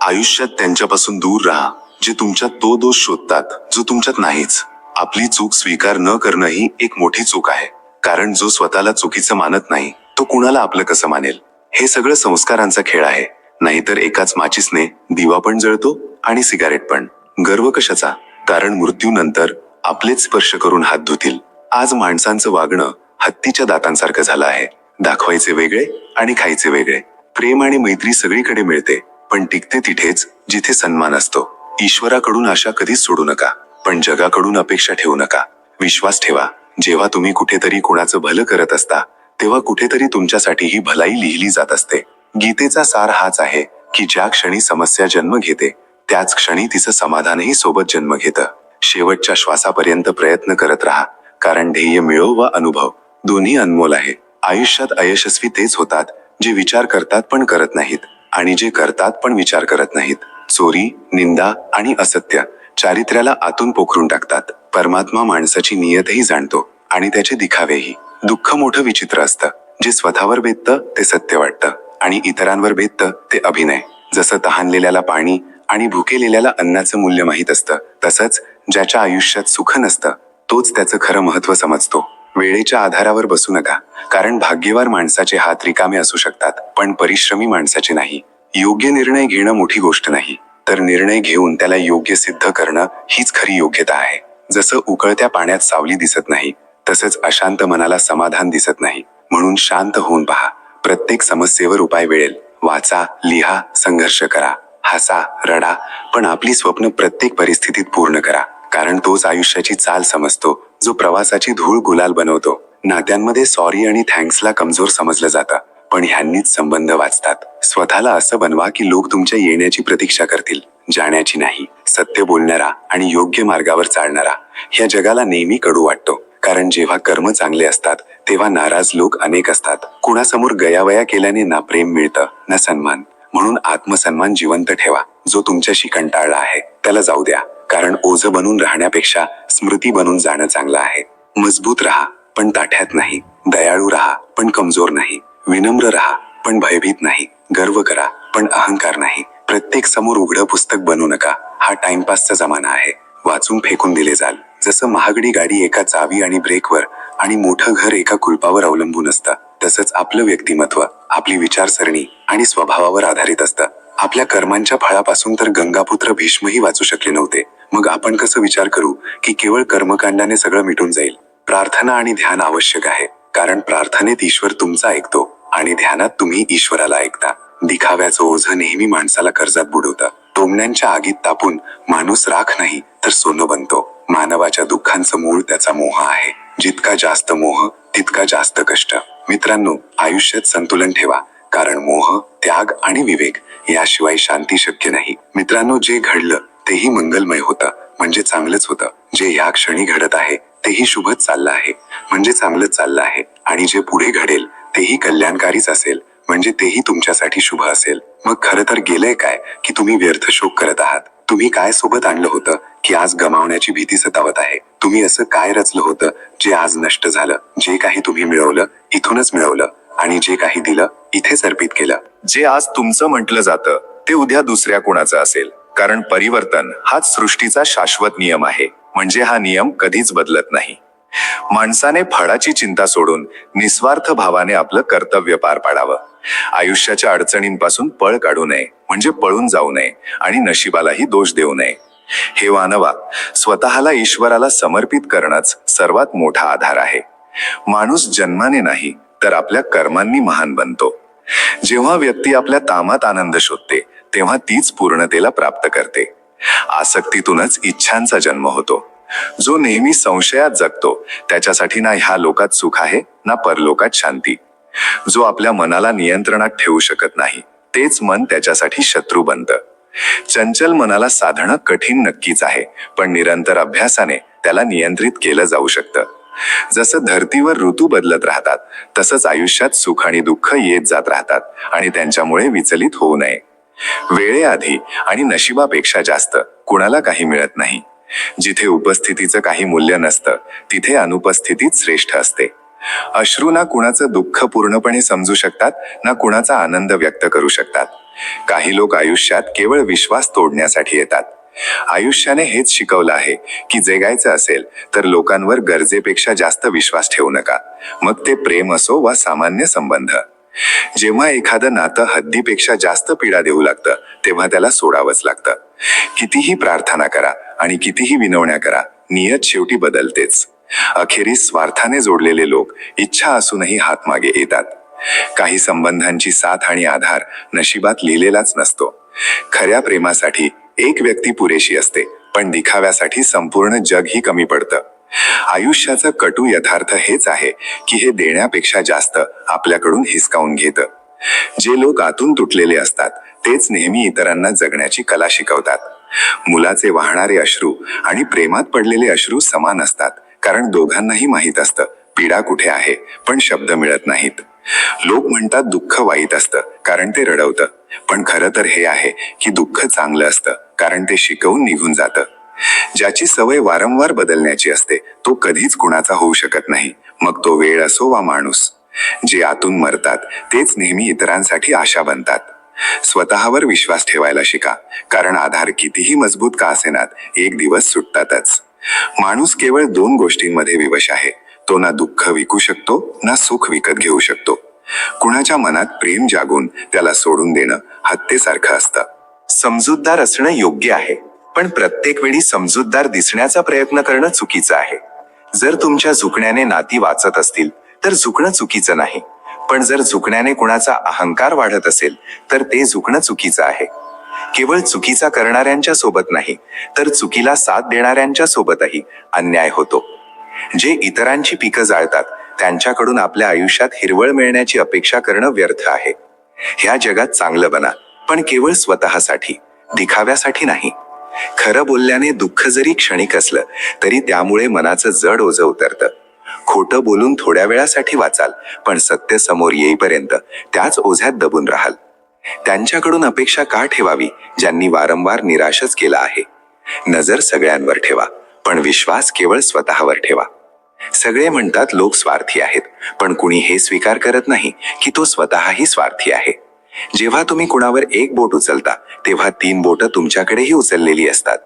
आयुष्यात त्यांच्यापासून दूर राहा जे तुमच्यात तो दोष शोधतात जो तुमच्यात नाहीच. आपली चूक स्वीकार न करणं ही एक मोठी चूक आहे, कारण जो स्वतःला चुकीचं मानत नाही तो कुणाला आपलं कसं मानेल. हे सगळं संस्कारांचा खेळ आहे. नाहीतर एकाच माचीसने दिवा पण जळतो आणि सिगारेट पण. गर्व कशाचा? कारण मृत्यूनंतर आपलेच स्पर्श करून हात धुतील. आज माणसांचं वागणं हत्तीच्या दातांसारखं झालं आहे. दाखवायचे वेगळे आणि खायचे वेगळे. प्रेम आणि मैत्री सगळीकडे मिळते, पण टिकते तिथेच जिथे सन्मान असतो. ईश्वराकडून आशा कधीच सोडू नका, पण जगाकडून अपेक्षा ठेवू नका. विश्वास ठेवा, जेव्हा तुम्ही कुठेतरी कोणाचं भलं करत असता, तेव्हा कुठेतरी तुमच्यासाठी ही भलाई लिहिली जात असते. गीतेचा सार हाच आहे की ज्या क्षणी समस्या जन्म घेते, त्याच क्षणी तिचं समाधानही सोबत जन्म घेतं. शेवटच्या श्वासापर्यंत प्रयत्न करत राहा, कारण ध्येय मिळो वा अनुभव दोन्ही अनमोल आहे. आयुष्यात अयशस्वी तेच होतात जे विचार करतात पण करत नाहीत, आणि जे करतात पण विचार करत नाहीत. चोरी, निंदा आणि असत्य चारित्र्याला आतून पोखरून टाकतात. परमात्मा माणसाची नियतही जाणतो आणि त्याचे दिखावेही. दुःख मोठं विचित्र असतं. जे स्वतःवर बेततं ते सत्य वाटतं, आणि इतरांवर बेततं ते अभिनय. जसं तहानलेल्याला पाणी आणि भुकेलेल्याला अन्नाचं मूल्य माहीत असतं, तसंच ज्याच्या आयुष्यात सुख नसतं तोच त्याचं खरं महत्त्व समजतो. वेळेच्या आधारावर बसू नका, कारण भाग्यवान माणसाचे हात रिकामे असू शकतात, पण परिश्रमी माणसाचे नाही. योग्य निर्णय घेणं मोठी गोष्ट नाही, तर निर्णय घेऊन त्याला योग्य सिद्ध करणं हीच खरी योग्यता आहे. जसं उकळत्या पाण्यात सावली दिसत नाही, तसंच अशांत मनाला समाधान दिसत नाही. म्हणून शांत होऊन पहा. प्रत्येक समस्येवर उपाय मिळेल. वाचा, लिहा, संघर्ष करा, हसा, रडा, पण आपली स्वप्न प्रत्येक परिस्थितीत पूर्ण करा. कारण तोच आयुष्याची चाल समजतो, जो प्रवासाची धूळ गुलाल बनवतो. नात्यांमध्ये सॉरी आणि थँक्सला कमजोर समजलं जातं, पण ह्यांनीच संबंध वाचतात. स्वतःला असं बनवा की लोक तुमच्या येण्याची प्रतीक्षा करतील, जाण्याची नाही. सत्य बोलणारा आणि योग्य मार्गावर चालणारा ह्या जगाला नेहमी कडू वाटतो, कारण जेव्हा कर्म चांगले असतात तेव्हा नाराज लोक अनेक असतात. कुणासमोर गयावया केल्याने ना प्रेम मिळतं ना सन्मान. म्हणून आत्मसन्मान जिवंत ठेवा. जो तुमच्याशी कंटाळला आहे त्याला जाऊ द्या, कारण ओझं बनून राहण्यापेक्षा स्मृती बनून जाणं चांगलं आहे. मजबूत राहा पण ताठ्यात नाही. दयाळू राहा पण कमजोर नाही. विनम्र राहा पण भयभीत नाही. गर्व करा पण अहंकार नाही. प्रत्येक समोर उघडं पुस्तक बनू नका. हा टाइमपासचा जमाना आहे. वाचून फेकून दिले जाल. जसं महागडी गाडी एका चावी आणि ब्रेकवर आणि मोठं घर एका कुलपावर अवलंबून असतं, तसंच आपलं व्यक्तिमत्व आपली विचारसरणी आणि स्वभावावर आधारित असतं. आपल्या कर्मांच्या फळापासून तर गंगापुत्र भीष्मही वाचू शकले नव्हते. मग आपण कसं विचार करू की केवळ कर्मकांडाने सगळं मिटून जाईल? प्रार्थना आणि ध्यान आवश्यक आहे, कारण प्रार्थनेत ईश्वर तुमचा ऐकतो आणि ध्यानात तुम्ही ईश्वराला ऐकता. दिखाव्याचं ओझं नेहमी माणसाला कर्जात बुडवतं. टोमण्यांच्या आगीत तापून माणूस राख नाही तर सोनं बनतो. मानवाच्या दुःखांचं मूळ त्याचा मोह आहे. जितका जास्त मोह तितका जास्त कष्ट. मित्रांनो, आयुष्यात संतुलन ठेवा, कारण मोह, त्याग आणि विवेक याशिवाय शांती शक्य नाही. मित्रांनो, जे घडलं तेही मंगलमय होतं, म्हणजे चांगलंच होतं. जे ह्या क्षणी घडत आहे तेही शुभच चाललं आहे, म्हणजे चांगलंच चाललं आहे. आणि जे पुढे घडेल तेही कल्याणकारीच असेल, म्हणजे तेही तुमच्यासाठी शुभ असेल. मग खरं तर गेलंय काय की तुम्ही व्यर्थ शोक करत आहात? तुम्ही काय सोबत आणलं होतं की आज गमावण्याची भीती सतावत आहे? तुम्ही असं काय रचलं होतं जे आज नष्ट झालं? जे काही तुम्ही मिळवलं इथूनच मिळवलं, आणि जे काही दिलं इथेच अर्पित केलं. जे आज तुमचं म्हटलं जातं ते उद्या दुसऱ्या कोणाचं असेल, कारण परिवर्तन हाच सृष्टीचा शाश्वत नियम आहे. म्हणजे हा नियम कधीच बदलत नाही. माणसाने फळाची चिंता सोडून निस्वार्थ भावाने आपलं कर्तव्य पार पाडावं. आयुष्याच्या अडचणींपासून पळ काढू नये, म्हणजे पळून जाऊ नये, आणि नशिबालाही दोष देऊ नये. हे मानवा, स्वतःला ईश्वराला समर्पित करणंच सर्वात मोठा आधार आहे. माणूस जन्माने नाही तर आपल्या कर्मांनी महान बनतो. जेव्हा व्यक्ती आपल्या कामात आनंद शोधते तेव्हा तीच पूर्णतेला प्राप्त करते. आसक्तीतूनच इच्छांचा जन्म होतो. जो नेहमी संशयात जगतो त्याच्यासाठी ना ह्या लोकात सुख आहे ना परलोकात शांती. जो आपल्या मनाला नियंत्रणात ठेवू शकत नाही तेच मन त्याच्यासाठी शत्रू बनतं. चंचल मनाला साधणं कठीण नक्कीच आहे, पण निरंतर अभ्यासाने त्याला नियंत्रित केलं जाऊ शकतं. जसं धर्तीवर ऋतू बदलत राहतात तसंच आयुष्यात सुख आणि दुःख येत जात राहतात, आणि त्यांच्यामुळे विचलित होऊ नये. वेळेआधी आणि नशिबापेक्षा जास्त कुणाला काही मिळत नाही. जिथे उपस्थितीचं काही मूल्य नसतं तिथे अनुपस्थितीच श्रेष्ठ असते. अश्रू ना कुणाचं दुःख पूर्णपणे समजू शकतात ना कुणाचा आनंद व्यक्त करू शकतात. काही लोक आयुष्यात केवळ विश्वास तोडण्यासाठी येतात. आयुष्याने हेच शिकवलं आहे की जगायचं असेल तर लोकांवर गरजेपेक्षा जास्त विश्वास ठेवू नका, मग ते प्रेम असो वा सामान्य संबंध. जेव्हा एखादं नातं हद्दीपेक्षा जास्त पीडा देऊ लागतं तेव्हा त्याला सोडावंच लागतं. कितीही प्रार्थना करा आणि कितीही विनवण्या करा, नियत शेवटी बदलतेच. अखेरीस स्वार्थाने जोडलेले लोक इच्छा असूनही हात मागे येतात. काही संबंधांची साथ आणि आधार नशिबात लिहिलेलाच नसतो. खऱ्या प्रेमासाठी एक व्यक्ती पुरेशी असते, पण दिखाव्यासाठी संपूर्ण जगही कमी पडतं. आयुष्याचं कटू यथार्थ हेच आहे की हे देण्यापेक्षा जास्त आपल्याकडून हिसकावून घेतं. जे लोक आतून तुटलेले असतात तेच नेहमी इतरांना जगण्याची कला शिकवतात. मुलाचे वाहणारे अश्रू आणि प्रेमात पडलेले अश्रू समान असतात, कारण दोघांनाही माहीत असतं पीडा कुठे आहे, पण शब्द मिळत नाहीत. लोक म्हणतात दुःख वाईट असतं कारण ते रडवतं, पण खरं तर हे आहे की दुःख चांगलं असतं कारण ते शिकवून निघून जातं. ज्याची सवय वारंवार बदलण्याची असते तो कधीच कुणाचा होऊ शकत नाही, मग तो वेळ असो वा माणूस. जे आतून मरतात तेच नेहमी इतरांसाठी आशा बनतात. स्वतःवर विश्वास ठेवायला शिका, कारण आधार कितीही मजबूत का असेनात एक दिवस सुटतातच. माणूस केवळ 2 गोष्टींमध्ये विवश आहे, तो ना दुःख विकू शकतो ना सुख विकत घेऊ शकतो. कुणाच्या मनात प्रेम जागून त्याला सोडून देणं हत्येसारखं असतं. समजूतदार असणं योग्य आहे, पण प्रत्येक वेळी समजूतदार दिसण्याचा प्रयत्न करणं चुकीचं आहे. जर तुमच्या झुकण्याने नाती वाचत असतील तर झुकणं चुकीचं नाही, पण जर झुकण्याने कुणाचा अहंकार वाढत असेल तर ते झुकणं चुकीचं आहे. केवळ चुकीचा करणाऱ्यांच्या सोबत नाही तर चुकीला साथ देणाऱ्यांच्या सोबतही अन्याय होतो. जे इतरांची पिकं जाळतात त्यांच्याकडून आपल्या आयुष्यात हिरवळ मिळण्याची अपेक्षा करणं व्यर्थ आहे. ह्या जगात चांगलं बना, पण केवळ स्वतःसाठी, दिखाव्यासाठी नाही. खरं बोलल्याने दुःख जरी क्षणिक असलं तरी त्यामुळे मनाचं जड ओझं उतरतं. खोटं बोलून थोड्या वेळासाठी वाचाल, पण सत्य समोर येईपर्यंत त्याच ओझ्यात दबून राहाल. त्यांच्याकडून अपेक्षा का ठेवावी ज्यांनी वारंवार निराशच केला आहे. नजर सगळ्यांवर ठेवा, पण विश्वास केवळ स्वतःवर ठेवा. सगळे म्हणतात लोक स्वार्थी आहेत, पण कुणी हे स्वीकार करत नाही की तो स्वतःही स्वार्थी आहे. जेव्हा तुम्ही कुणावर एक बोट उचलता तेव्हा 3 बोटं तुमच्याकडेही उचललेली असतात.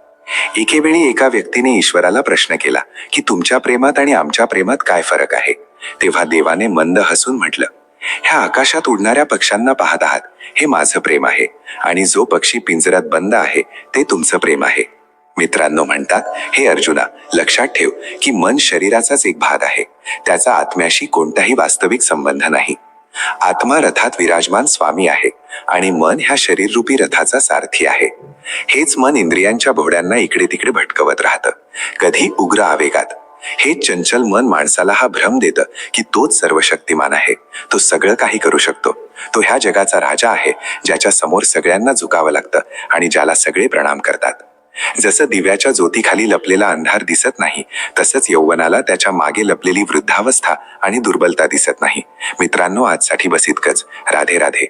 एकेवेळी एका व्यक्तीने ईश्वराला प्रश्न केला की तुमच्या प्रेमात आणि आमच्या प्रेमात काय फरक आहे. तेव्हा देवाने मंद हसून म्हटलं, ह्या आकाशात उडणाऱ्या पक्ष्यांना पाहत आहात, हे माझं प्रेम आहे, आणि जो पक्षी पिंजऱ्यात बंद आहे ते तुमचं प्रेम आहे. मित्रांनो म्हणतात, हे अर्जुना, लक्षात ठेव की मन शरीराचाच एक भाग आहे, त्याचा आत्म्याशी कोणताही वास्तविक संबंध नाही. आत्मा रथात विराजमान स्वामी आहे आणि मन ह्या शरीररूपी रथाचा सारथी आहे. हेच मन इंद्रियांच्या भोवड्यांना इकडे तिकडे भटकवत राहतं, कधी उग्र आवेगात. हेच चंचल मन माणसाला हा भ्रम देतं की तोच सर्व शक्तिमान आहे, तो सगळं काही करू शकतो. तो ह्या जगाचा राजा आहे ज्याच्या समोर सगळ्यांना झुकावं लागतं आणि ज्याला सगळे प्रणाम करतात. जसं दिव्याच्या ज्योतीखाली लपलेला अंधार दिसत नाही, तसंच यौवनाला त्याच्या मागे लपलेली वृद्धावस्था आणि दुर्बलता दिसत नाही. मित्रांनो, आजसाठी बस इतकंच. राधे राधे.